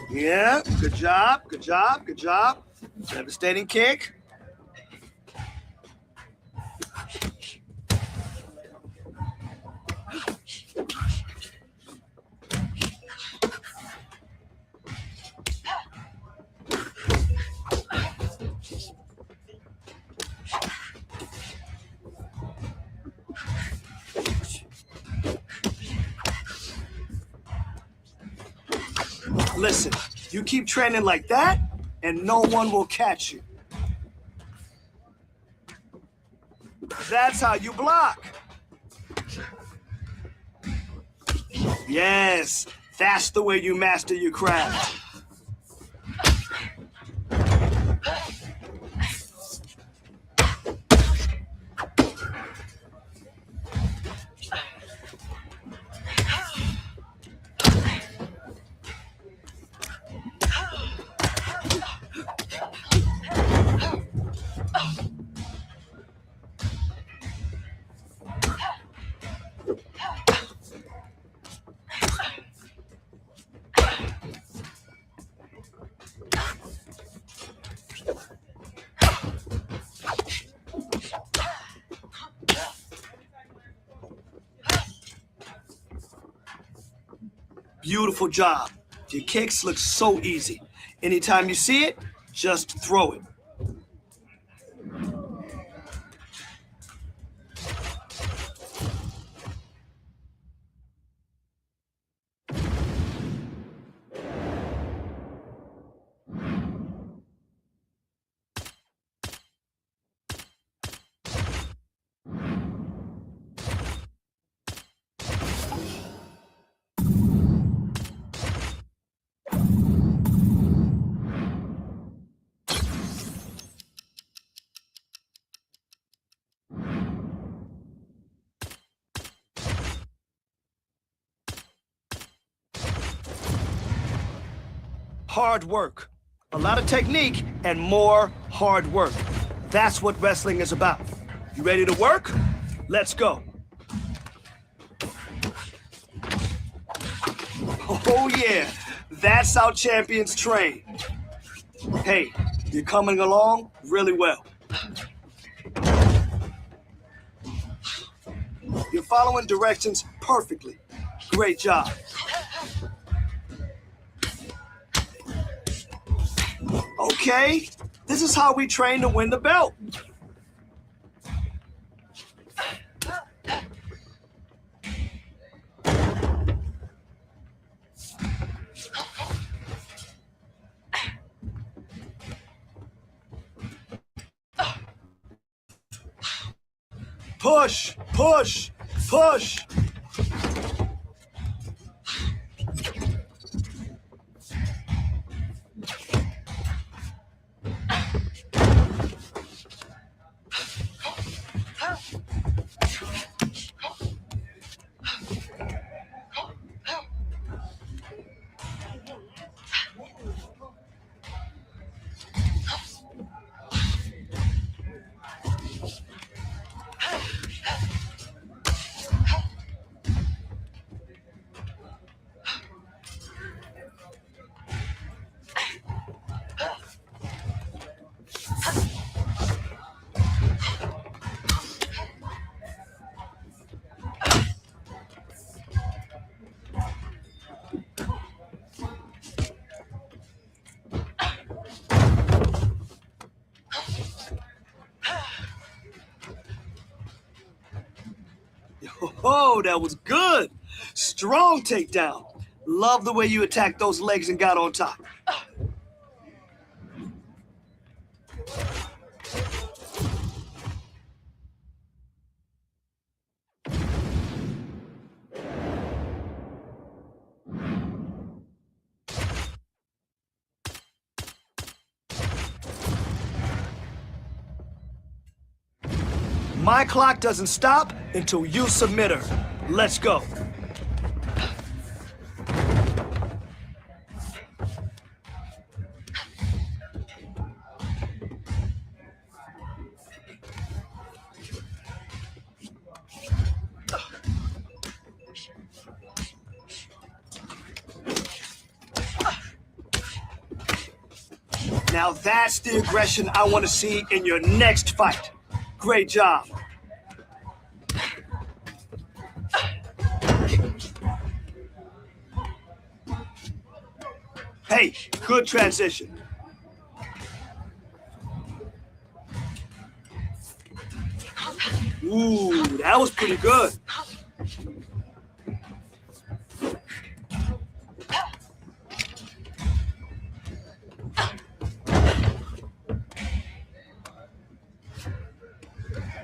Yeah, good job, good job, good job. Devastating kick. Listen, you keep training like that, and no one will catch you. That's how you block. Yes, that's the way you master your craft. Beautiful job. Your kicks look so easy. Anytime you see it, just throw it. Hard work. A lot of technique and more hard work. That's what wrestling is about. You ready to work? Let's go. Oh yeah, that's how champions train. Hey, you're coming along really well. You're following directions perfectly. Great job. Okay, this is how we train to win the belt. Push, push, push. Oh, that was good. Strong takedown. Love the way you attacked those legs and got on top. My clock doesn't stop until you submit her. Let's go. Now that's the aggression I want to see in your next fight. Great job. Hey, good transition. Ooh, that was pretty good.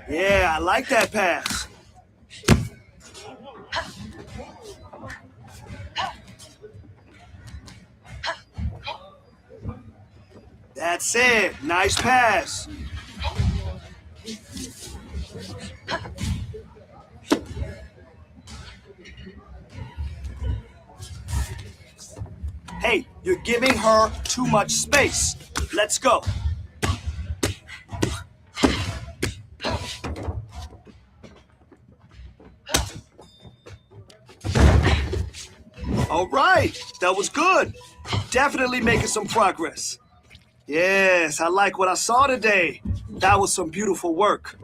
Yeah, I like that pass. That's it. Nice pass. Hey, you're giving her too much space. Let's go. All right, that was good. Definitely making some progress. Yes, I like what I saw today. That was some beautiful work.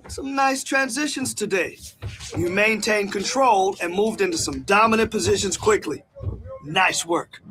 Some nice transitions today. You maintained control and moved into some dominant positions quickly. Nice work.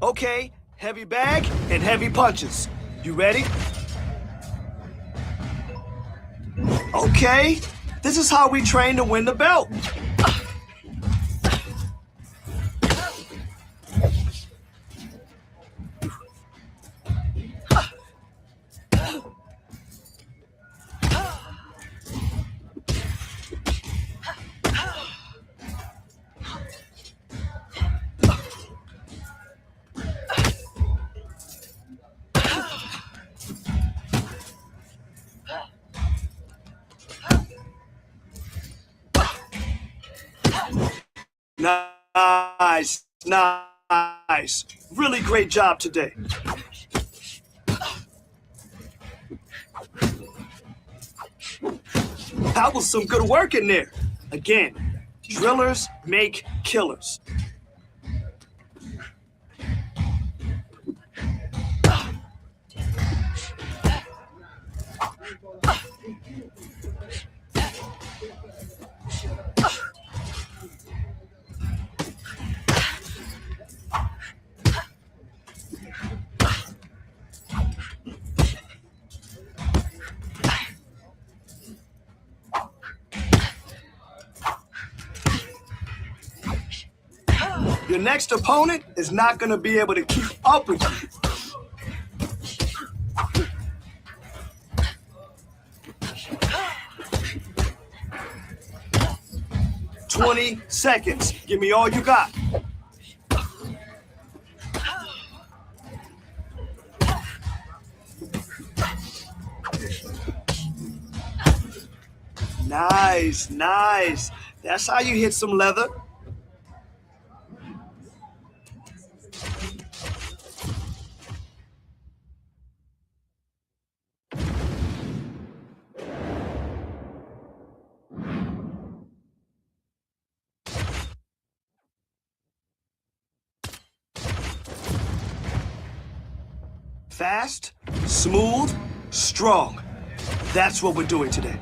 Okay, heavy bag and heavy punches. You ready? Okay, this is how we train to win the belt. Nice, nice. Really great job today. That was some good work in there. Again, drillers make killers. Your next opponent is not going to be able to keep up with you. "20 seconds. Give me all you got." Nice, nice. That's how you hit some leather. Fast, smooth, strong. That's what we're doing today.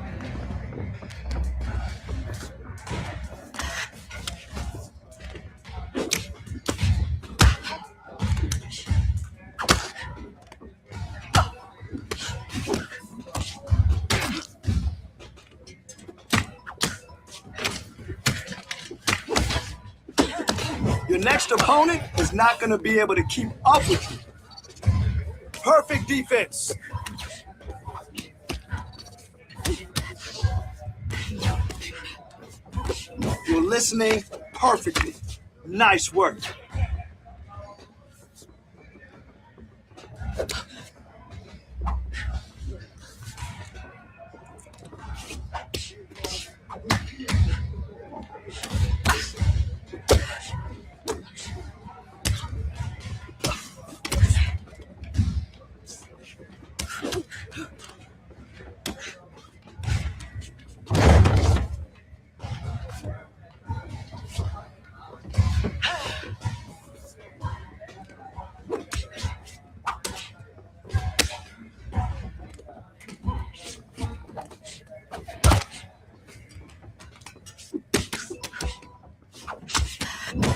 Your next opponent is not going to be able to keep up with you. Perfect defense. You're listening perfectly. Nice work.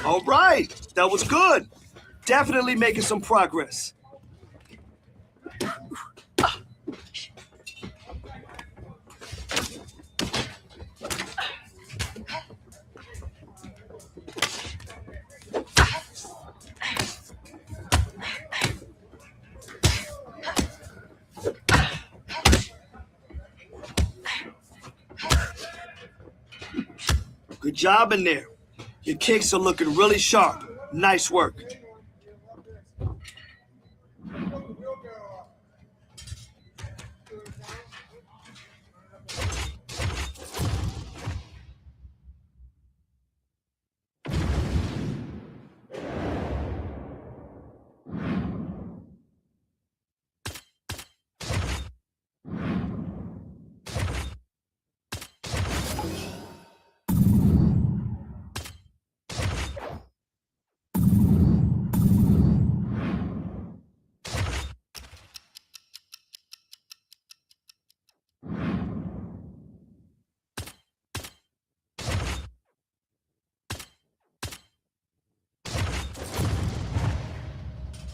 All right, that was good. Definitely making some progress. Good job in there. Your kicks are looking really sharp. Nice work.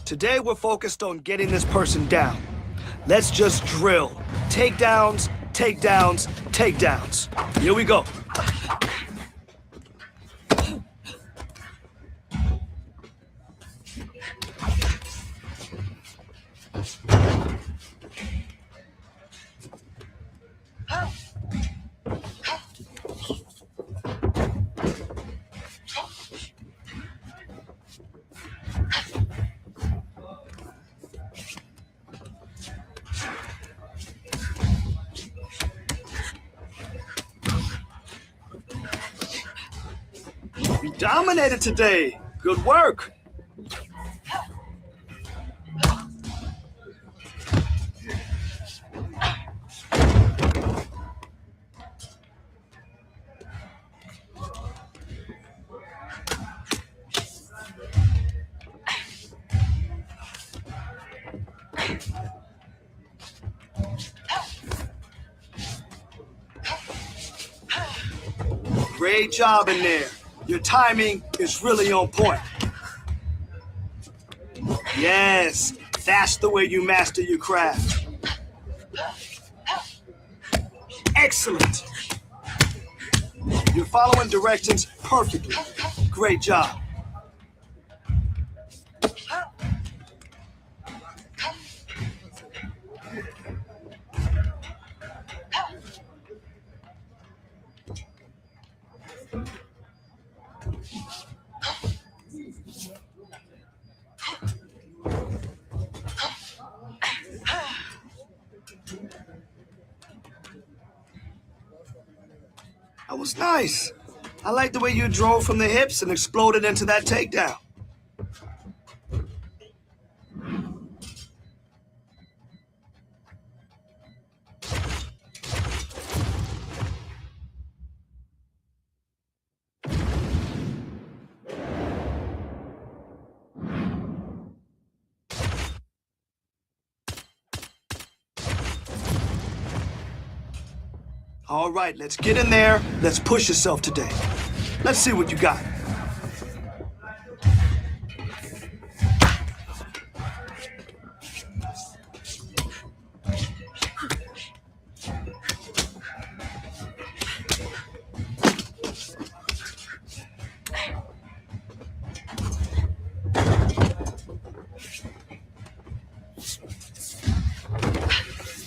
Today we're focused on getting this person down. Let's just drill. Takedowns, takedowns, takedowns. Here we go. You dominated today. Good work. Great job in there. Your timing is really on point. Yes, that's the way you master your craft. Excellent. You're following directions perfectly. Great job. Nice, nice. I like the way you drove from the hips and exploded into that takedown. All right, let's get in there. Let's push yourself today. Let's see what you got.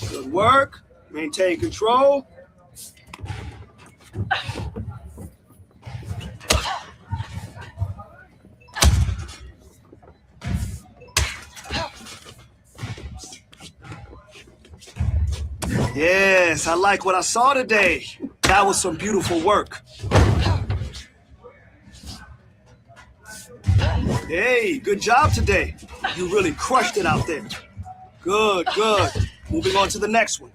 Good work. Maintain control. Yes, I like what I saw today. That was some beautiful work. Hey, good job today. You really crushed it out there. Good, good. Moving on to the next one.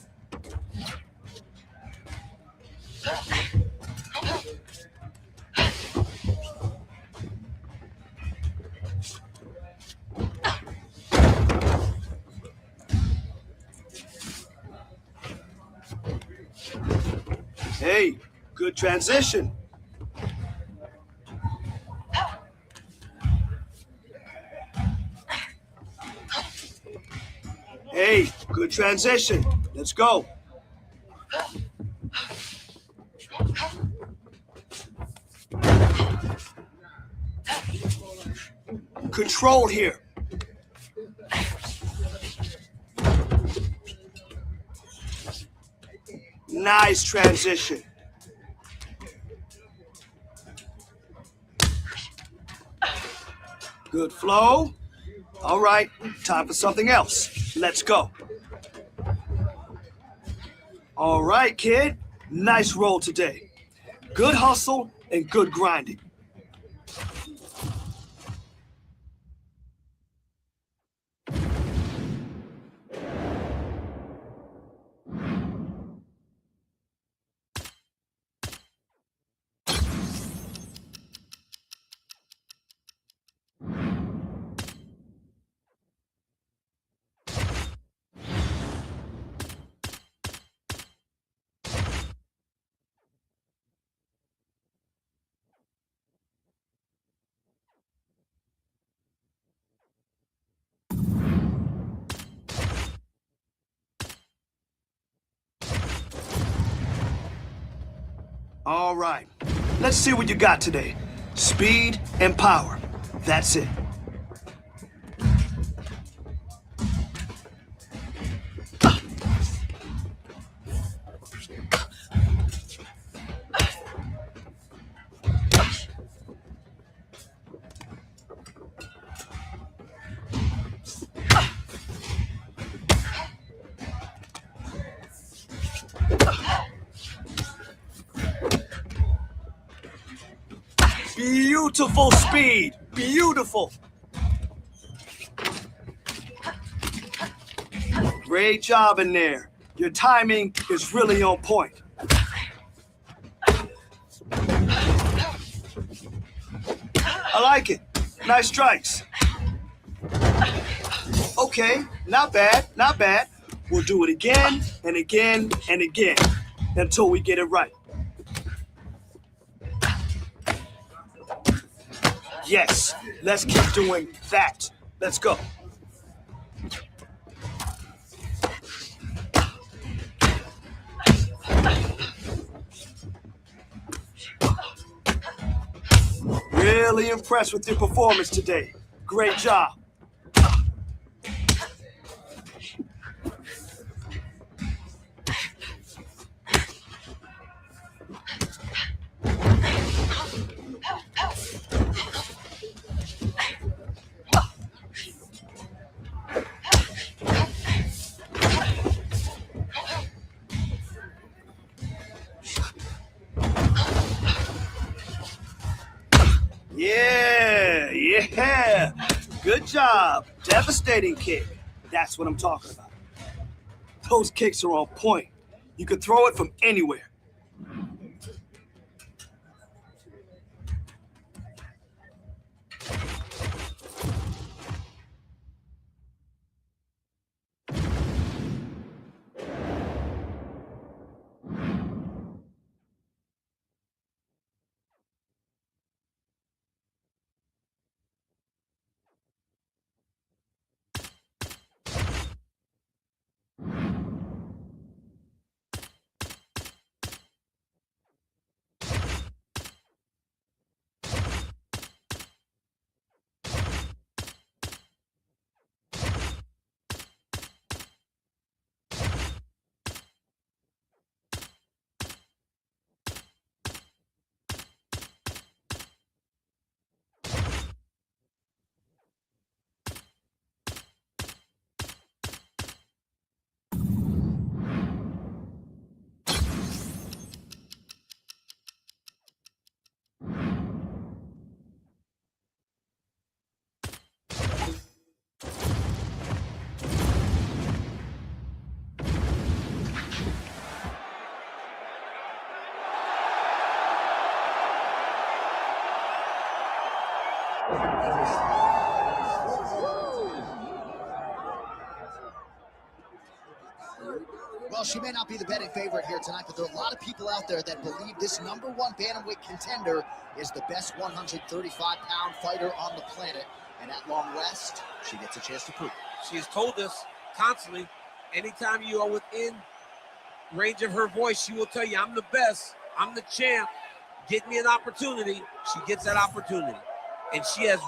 Hey, good transition. Hey, good transition. Let's go. Control here. Nice transition. Good flow. All right, time for something else. Let's go. All right, kid. Nice roll today. Good hustle and good grinding. All right, let's see what you got today. Speed and power. That's it. Beautiful speed. Beautiful. Great job in there. Your timing is really on point. I like it. Nice strikes. Okay, not bad, not bad. We'll do it again and again and again until we get it right. Yes, let's keep doing that. Let's go. Really impressed with your performance today. Great job. Yeah. Good job. Devastating kick. That's what I'm talking about. Those kicks are on point. You can throw it from anywhere. Well, she may not be the betting favorite here tonight, but there are a lot of people out there that believe this #1 bantamweight contender is the best 135-pound fighter on the planet. And at long last, she gets a chance to prove it. She has told us constantly, anytime you are within range of her voice, she will tell you, I'm the best, I'm the champ, get me an opportunity. She gets that opportunity. And she has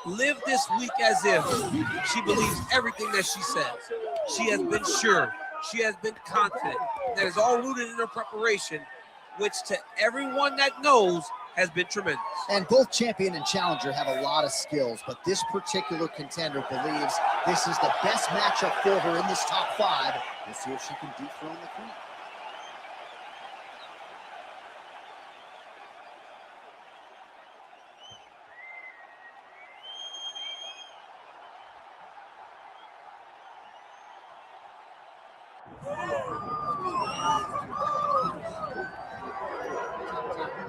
lived this week as if she believes everything that she says. She has been sure. She has been confident. That is all rooted in her preparation, which to everyone that knows has been tremendous. And both champion and challenger have a lot of skills, but this particular contender believes this is the best matchup for her in this top 5. We'll see if she can dethrone the queen.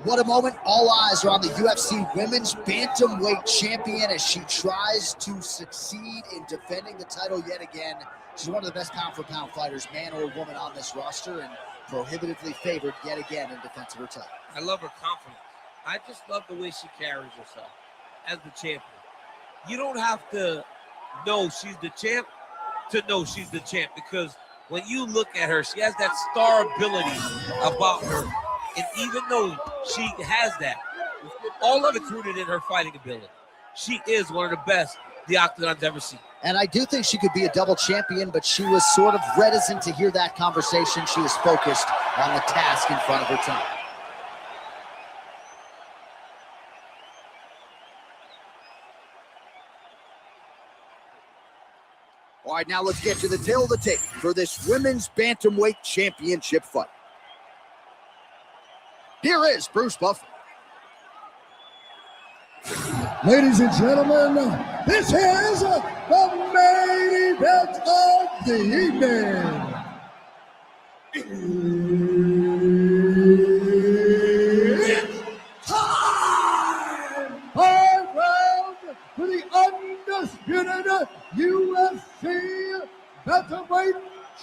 What a moment. All eyes are on the UFC Women's Bantamweight Champion as she tries to succeed in defending the title yet again. She's one of the best pound-for-pound fighters, man or woman, on this roster, and prohibitively favored yet again in defense of her title. I love her confidence. I just love the way she carries herself as the champion. You don't have to know she's the champ to know she's the champ, because when you look at her, she has that star ability about her. And even though she has that, all of it's rooted in her fighting ability. She is one of the best the Octagon's ever seen. And I do think she could be a double champion, but she was sort of reticent to hear that conversation. She was focused on the task in front of her tonight. All right, now let's get to the tail of the tape for this Women's Bantamweight Championship fight. Here is Bruce Buffer. Ladies and gentlemen, this is the main event of the evening. It's time! 5 rounds for the undisputed UFC Bantamweight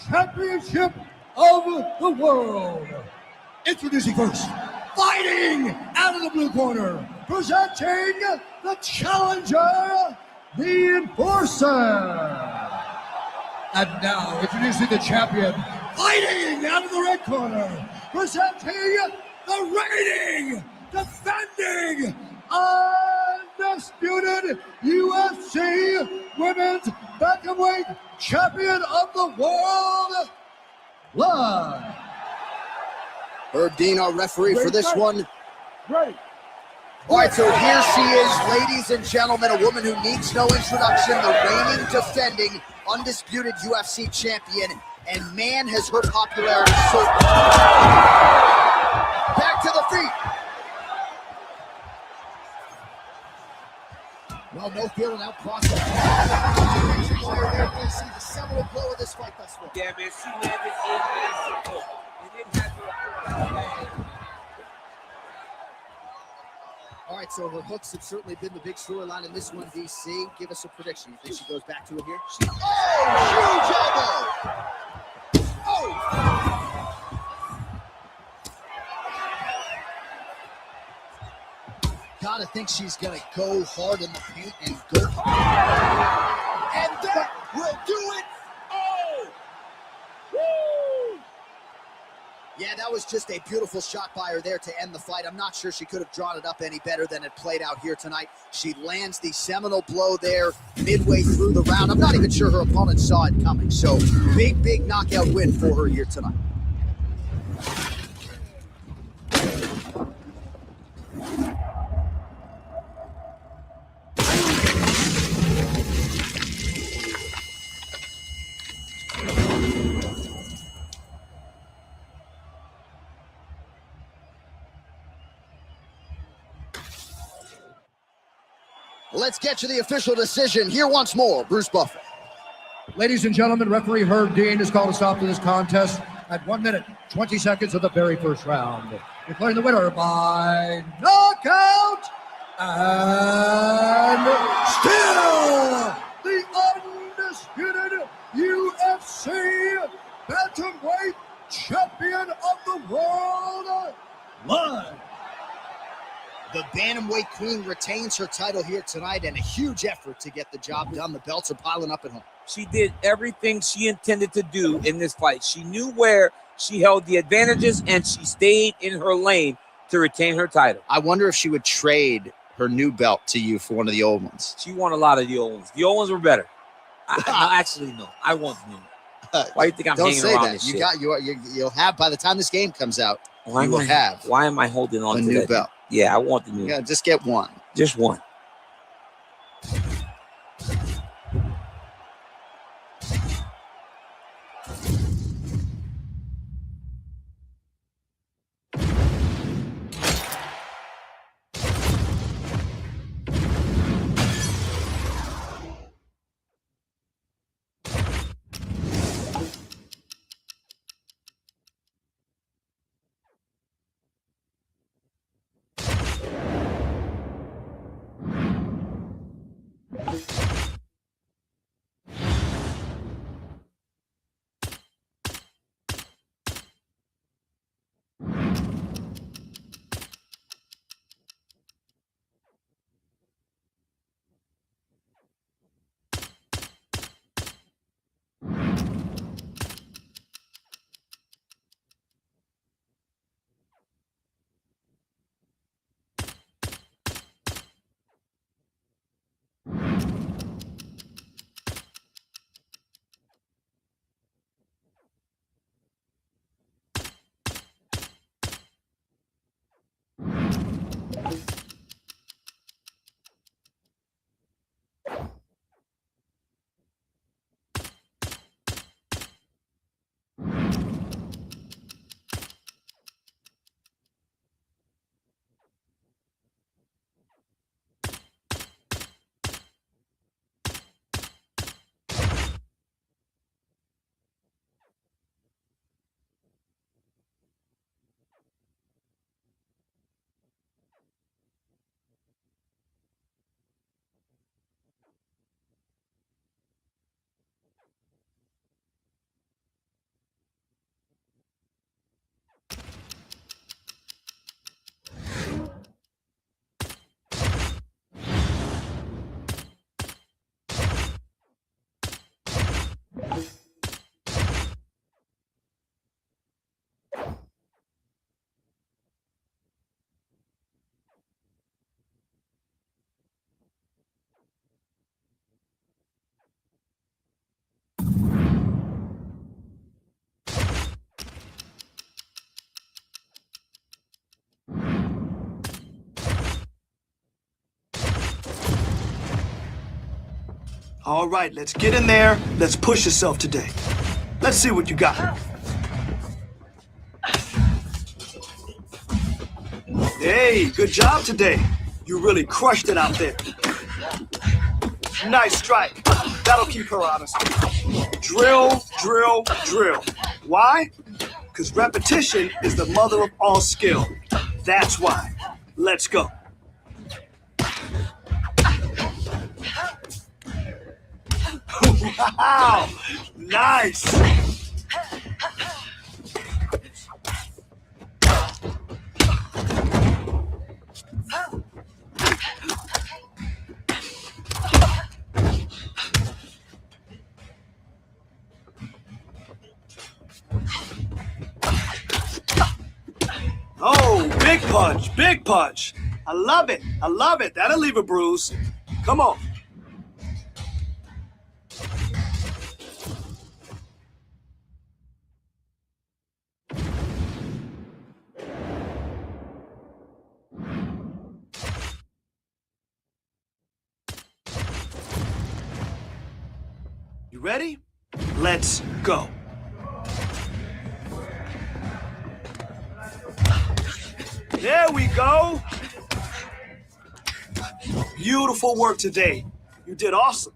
Championship of the world. Introducing first, fighting out of the blue corner, presenting the challenger, the Enforcer. And now, introducing the champion, fighting out of the red corner, presenting the reigning, defending, undisputed UFC Women's Bantamweight Champion of the world, live. Herb Dean, our referee for this one. Ready. All right, so here she is, ladies and gentlemen, a woman who needs no introduction, the reigning, defending, undisputed UFC champion, and man, has her popularity so... Back to the feet. Well, no feeling out process. There, see the seminal blow of this fight thus far. Yeah, man, she landed a massive hook. It didn't have to. All right, so her hooks have certainly been the big storyline in this one, DC. Give us a prediction. You think she goes back to it here? Huge elbow! Oh! Gotta think she's gonna go hard in the paint and go. And that will do it! Oh! Woo! Yeah, that was just a beautiful shot by her there to end the fight. I'm not sure she could have drawn it up any better than it played out here tonight. She lands the seminal blow there midway through the round. I'm not even sure her opponent saw it coming. So big knockout win for her here tonight. Let's get to the official decision. Here once more, Bruce Buffer. Ladies and gentlemen, referee Herb Dean has called a stop to this contest at 1 minute, 20 seconds of the very first round. Declaring the winner by knockout and still the undisputed UFC bantamweight champion of the world, live. The Bantamweight Queen retains her title here tonight, and a huge effort to get the job done. The belts are piling up at home. She did everything she intended to do in this fight. She knew where she held the advantages, and she stayed in her lane to retain her title. I wonder if she would trade her new belt to you for one of the old ones. She won a lot of the old ones. The old ones were better. Actually, no. I want the new one. Why do you think I'm hanging around this shit? You'll have, by the time this game comes out, Why am I holding on a to new that belt. Yeah, I want the new. Yeah, just get one. Just one. All right, let's get in there. Let's push yourself today. Let's see what you got. Hey, good job today. You really crushed it out there. Nice strike. That'll keep her honest. Drill, drill, drill. Why? Because repetition is the mother of all skill. That's why. Let's go. Wow! Nice! Oh, big punch, big punch. I love it. I love it. That'll leave a bruise. Come on. You ready? Let's go. There we go. Beautiful work today. You did awesome.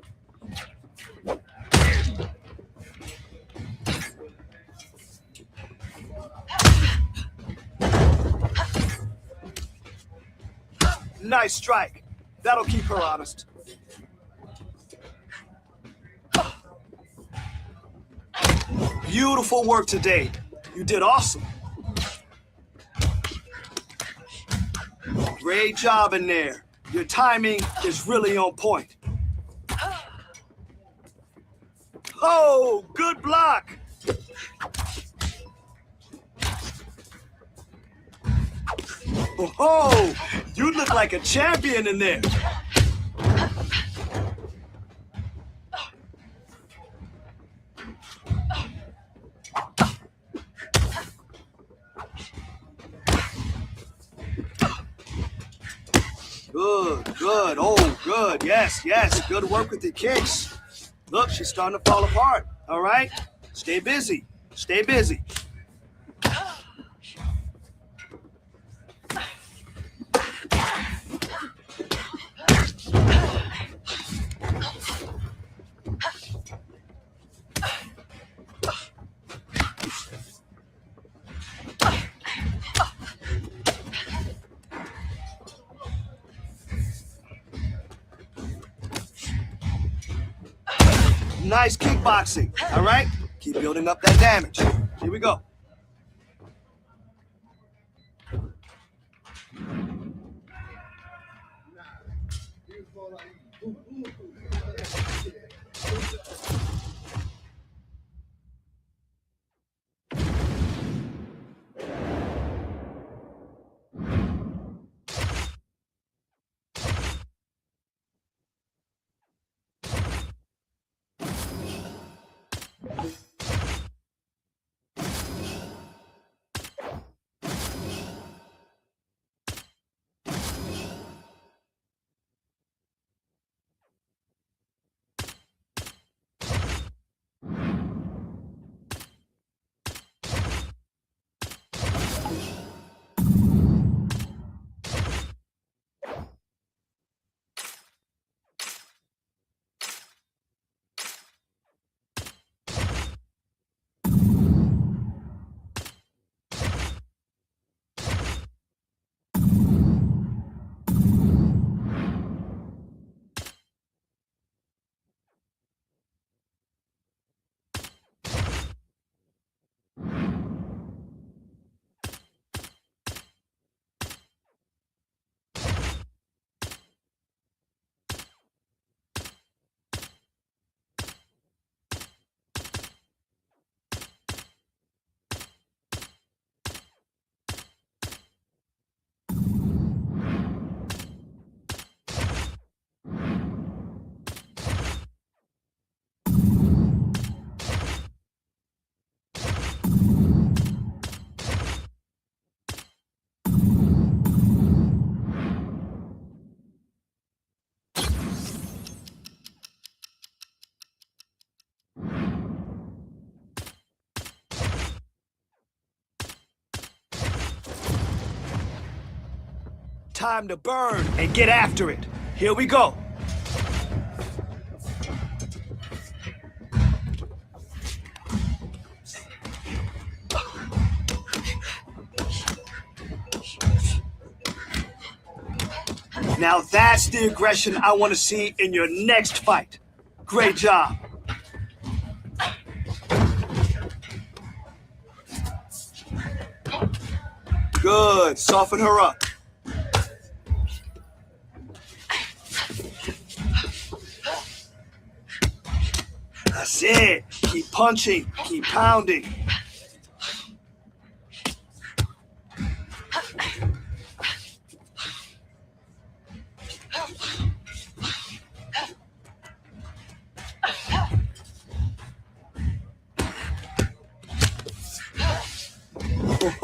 Nice strike. That'll keep her honest. Beautiful work today. You did awesome. Great job in there. Your timing is really on point. Oh, good block. Oh, you look like a champion in there. Good, good, oh, good, yes, yes, good work with the kicks. Look, she's starting to fall apart, all right? Stay busy, stay busy. Nice kickboxing, all right? Keep building up that damage. Here we go. Time to burn and get after it. Here we go. Now that's the aggression I want to see in your next fight. Great job. Good. Soften her up. That's it. Keep punching. Keep pounding.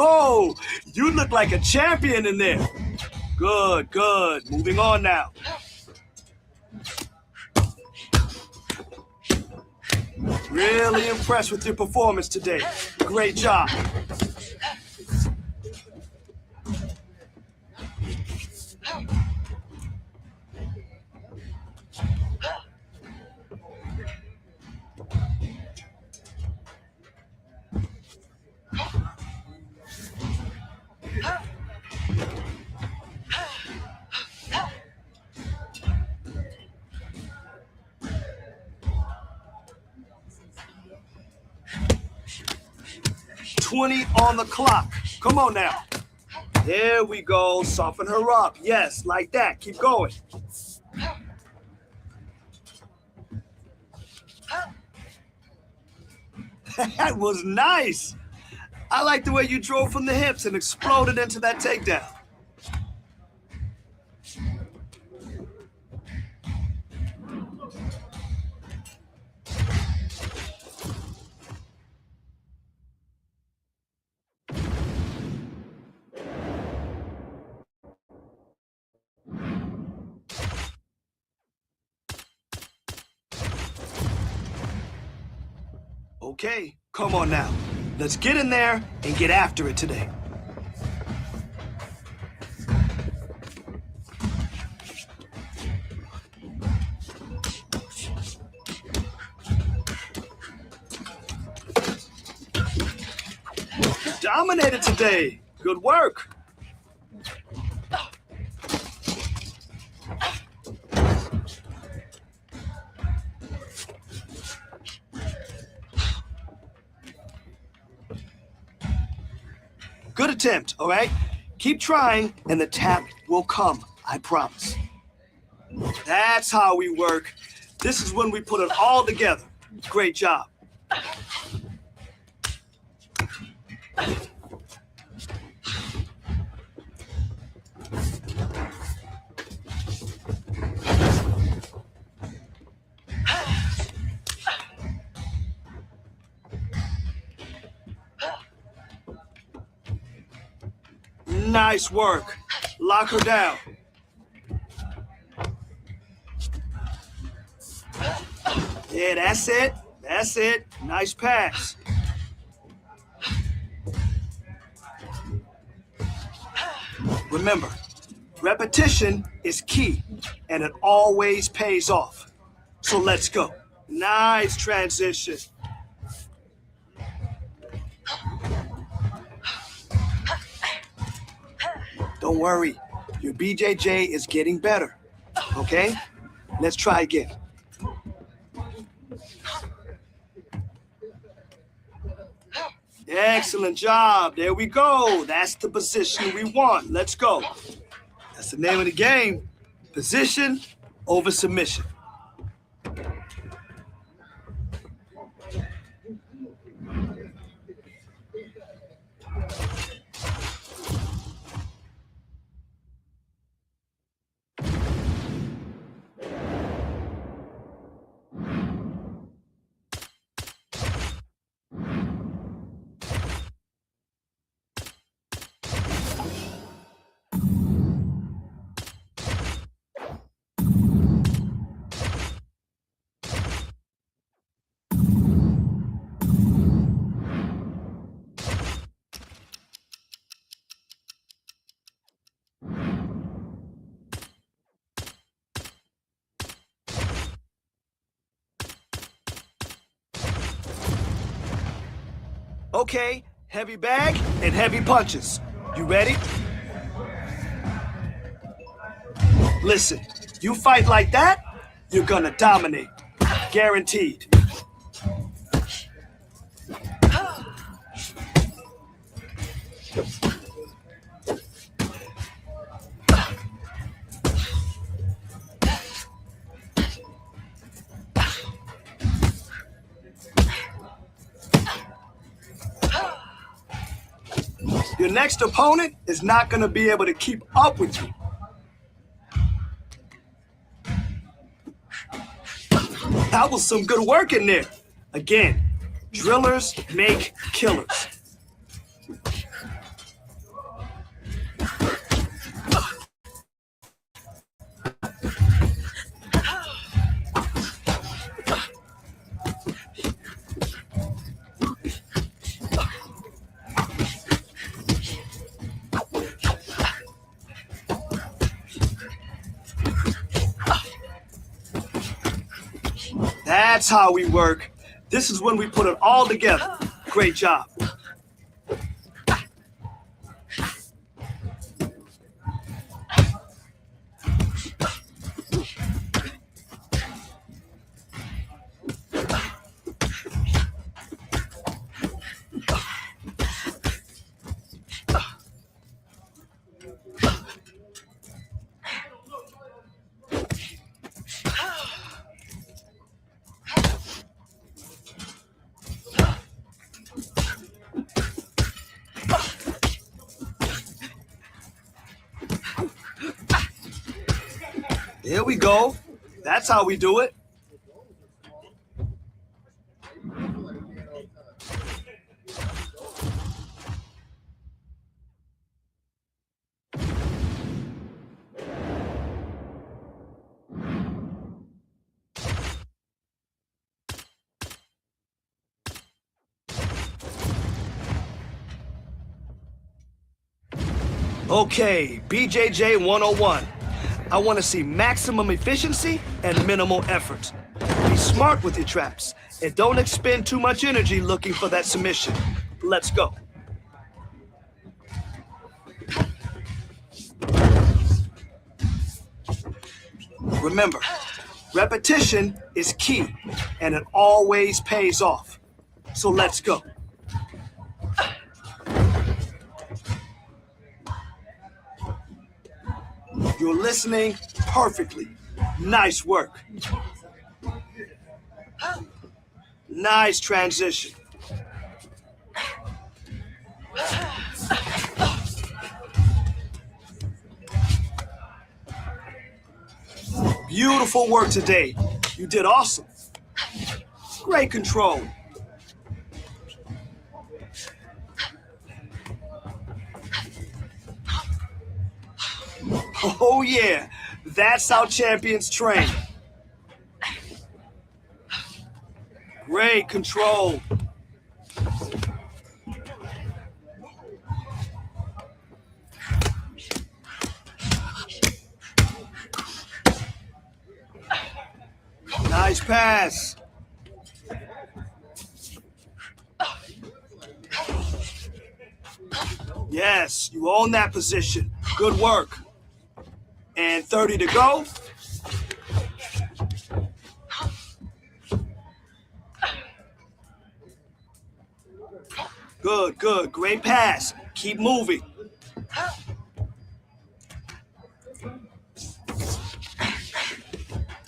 Oh, you look like a champion in there. Good, good. Moving on now. Really impressed with your performance today. Great job. On the clock. Come on now. There we go. Soften her up. Yes, like that. Keep going. That was nice. I like the way you drove from the hips and exploded into that takedown. Okay, come on now. Let's get in there and get after it today. Dominated today. Good work. Good attempt, all right? Keep trying, and the tap will come, I promise. That's how we work. This is when we put it all together. Great job. Nice work. Lock her down. Yeah, that's it. That's it. Nice pass. Remember, repetition is key, and it always pays off. So let's go. Nice transition. Don't worry, your BJJ is getting better, okay? Let's try again. Excellent job, there we go. That's the position we want, let's go. That's the name of the game, position over submission. Okay, heavy bag and heavy punches. You ready? Listen, you fight like that, you're gonna dominate. Guaranteed. Your next opponent is not gonna be able to keep up with you. That was some good work in there. Again, drillers make killers. That's how we work. This is when we put it all together. Great job. Here we go. That's how we do it. Okay, BJJ 101. I want to see maximum efficiency and minimal effort. Be smart with your traps, and don't expend too much energy looking for that submission. Let's go. Remember, repetition is key, and it always pays off. So let's go. You're listening perfectly. Nice work. Nice transition. Beautiful work today. You did awesome. Great control. Oh yeah, that's how champions train. Great control. Nice pass. Yes, you own that position. Good work. And 30 to go. Good, good. Great pass. Keep moving.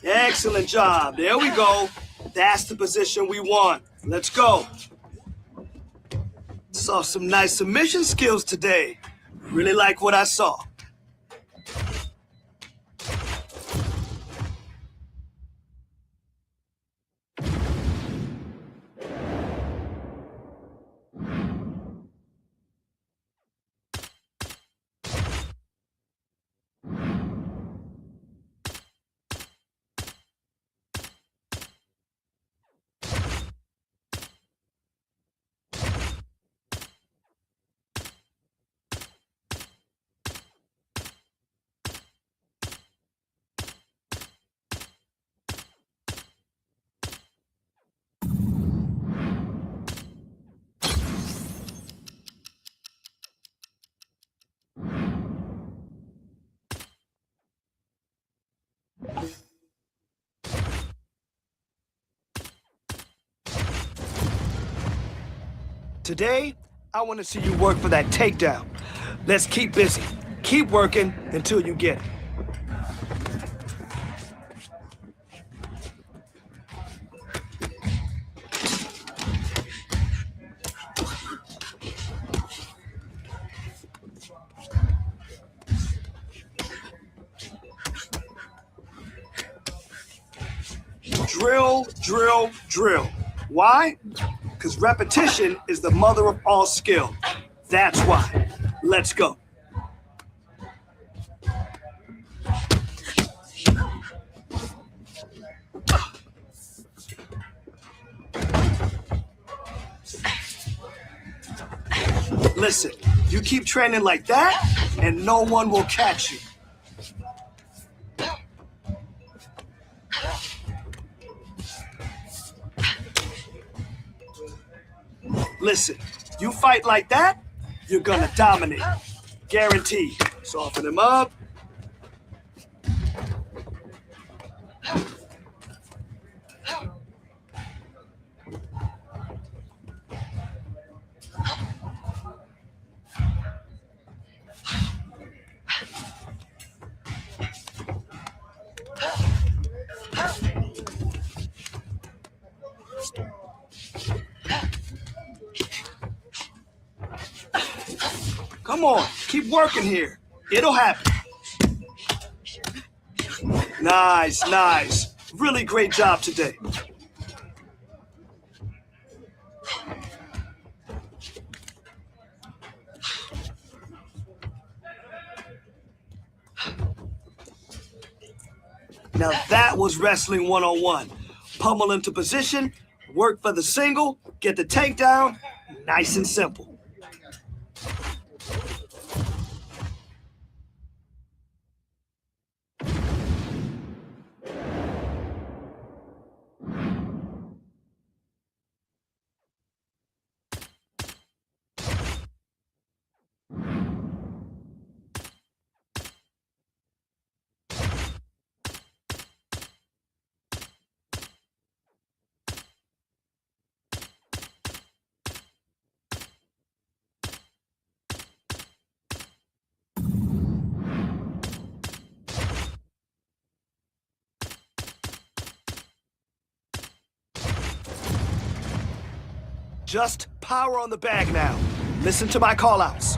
Excellent job. There we go. That's the position we want. Let's go. Saw some nice submission skills today. Really like what I saw. Today, I want to see you work for that takedown. Let's keep busy. Keep working until you get it. Drill, drill, drill. Why? Because repetition is the mother of all skill. That's why. Let's go. Listen, you keep training like that, and no one will catch you. Listen, you fight like that, you're gonna dominate. Guaranteed. Soften him up. Come on, keep working here. It'll happen. Nice, nice. Really great job today. Now that was wrestling 101. Pummel into position, work for the single, get the takedown, nice and simple. Just power on the bag now. Listen to my call-outs.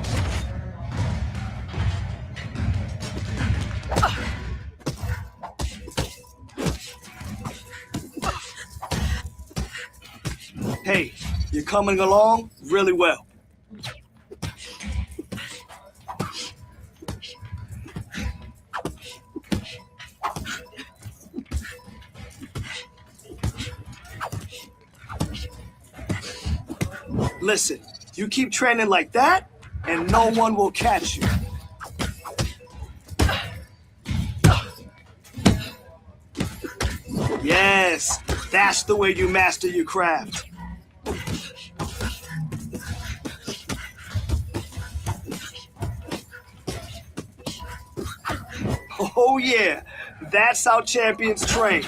Hey, you're coming along really well. Listen, you keep training like that, and no one will catch you. Yes, that's the way you master your craft. Oh yeah, that's how champions train.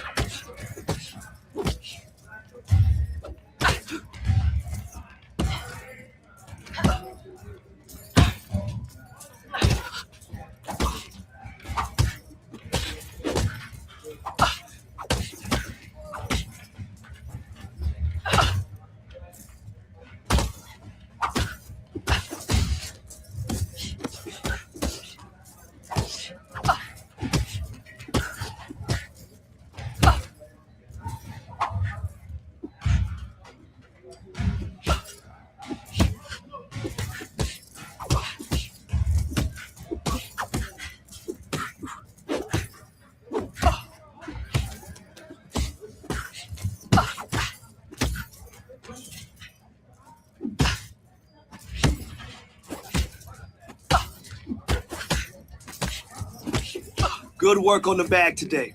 Good work on the bag today.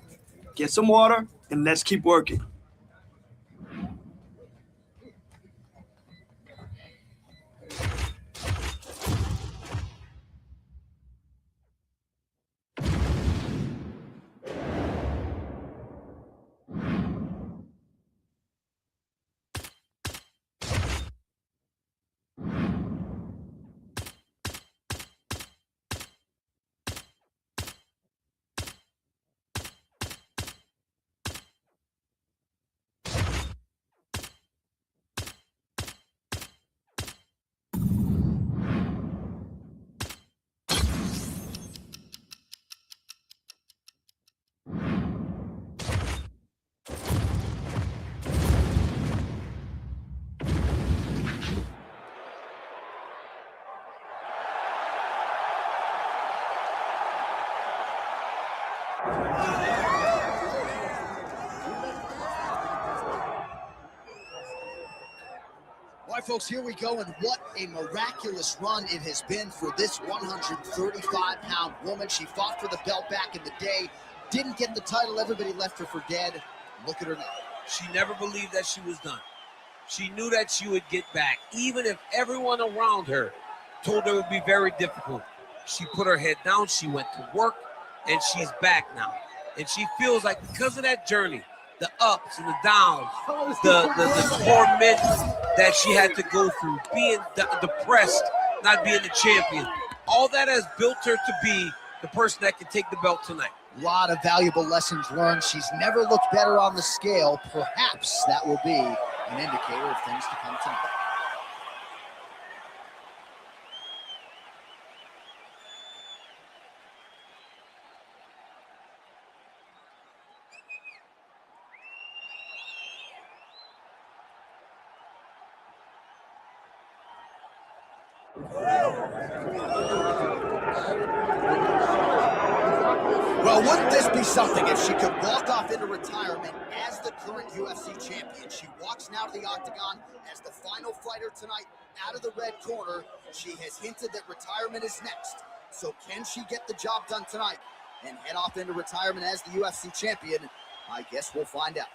Get some water, and let's keep working. right, folks, here we go, and what a miraculous run it has been for this 135-pound woman. She fought for the belt back in the day, didn't get the title, everybody left her for dead. Look at her now. She never believed that she was done. She knew that she would get back, even if everyone around her told her it would be very difficult. She put her head down, she went to work, and she's back now. And she feels like because of that journey, the ups and the downs, the torment that she had to go through, being depressed, not being the champion, all that has built her to be the person that can take the belt tonight. A lot of valuable lessons learned. She's never looked better on the scale. Perhaps that will be an indicator of things to come tonight. Well, wouldn't this be something if she could walk off into retirement as the current UFC champion? She walks now to the octagon as the final fighter tonight out of the red corner. She has hinted that retirement is next. So can she get the job done tonight and head off into retirement as the UFC champion? I guess we'll find out.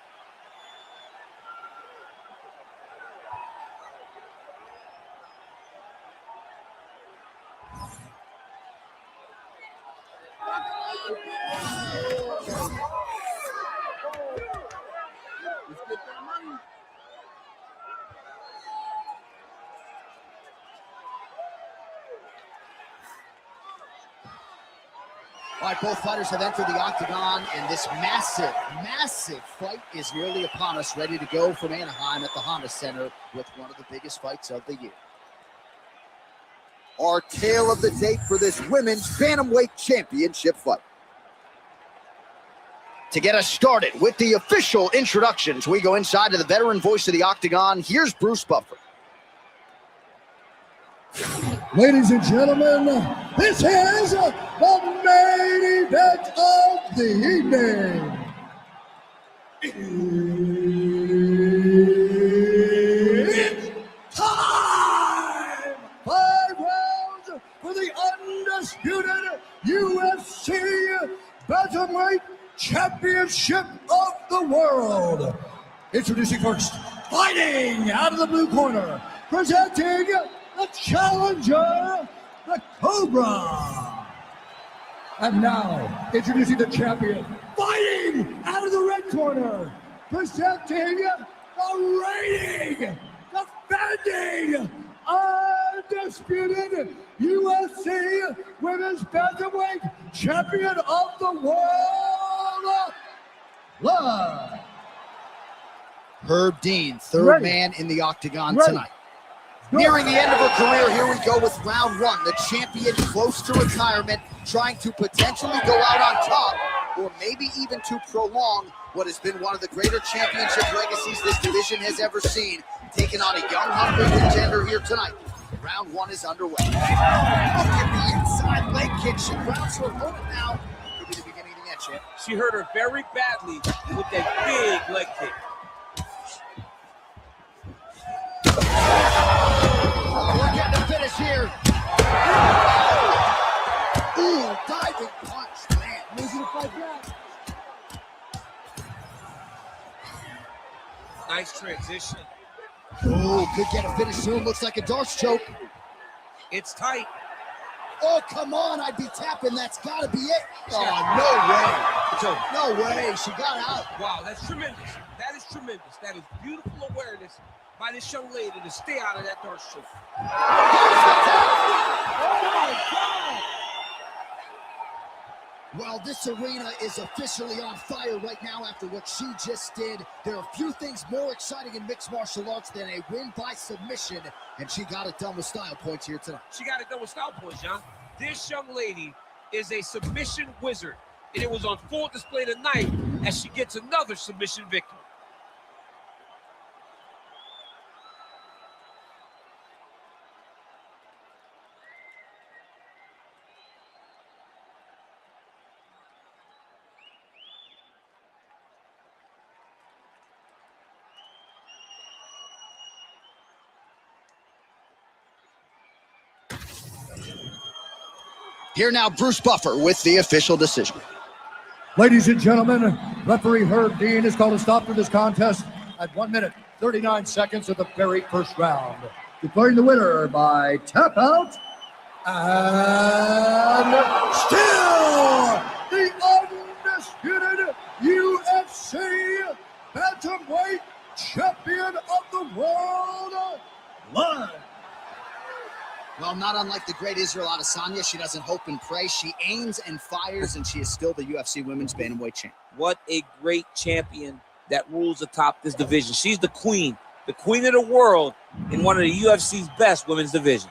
All right, both fighters have entered the octagon, and this massive fight is nearly upon us, ready to go from Anaheim at the Honda Center with one of the biggest fights of the year. Our tale of the tape for this women's bantamweight championship fight. To get us started with the official introductions, we go inside to the veteran voice of the octagon. Here's Bruce Buffer. Ladies and gentlemen, this is the main event of the evening. It's time! 5 rounds for the undisputed UFC Bantamweight Championship of the World. Introducing first, fighting out of the blue corner, presenting the challenger, the Cobra. And now, introducing the champion, fighting out of the red corner, presenting the reigning, defending, undisputed UFC Women's Bantamweight Champion of the World, Love. Herb Dean, third man in the octagon tonight. Nearing the end of her career, here we go with round one. The champion close to retirement, trying to potentially go out on top, or maybe even to prolong what has been one of the greater championship legacies this division has ever seen, taking on a young, hungry contender here tonight. Round one is underway. Look at the inside leg kick. She grounds her opponent now. Could be the beginning of the end, champ. She hurt her very badly with that big leg kick. We're getting a finish here. Ooh, diving punch, man. Losing the fight back. Nice transition. Oh, could get a finish soon. Looks like a darts choke. It's tight. Oh, come on. I'd be tapping. That's got to be it. Oh, no way. No way. She got out. Wow, that's tremendous. That is tremendous. That is beautiful awareness by this young lady to stay out of that darts choke. Well, this arena is officially on fire right now after what she just did. There are few things more exciting in mixed martial arts than a win by submission, and she got it done with style points here tonight. She got it done with style points, John. This young lady is a submission wizard, and it was on full display tonight as she gets another submission victory. Here now, Bruce Buffer with the official decision. Ladies and gentlemen, referee Herb Dean has called a stop to this contest at 1 minute, 39 seconds of the very first round. Declaring the winner by tap out, and still the undisputed UFC bantamweight champion of the world, live. Well, not unlike the great Israel Adesanya, she doesn't hope and pray. She aims and fires, and she is still the UFC Women's Bantamweight champ. What a great champion that rules atop this division. She's the queen of the world in one of the UFC's best women's divisions.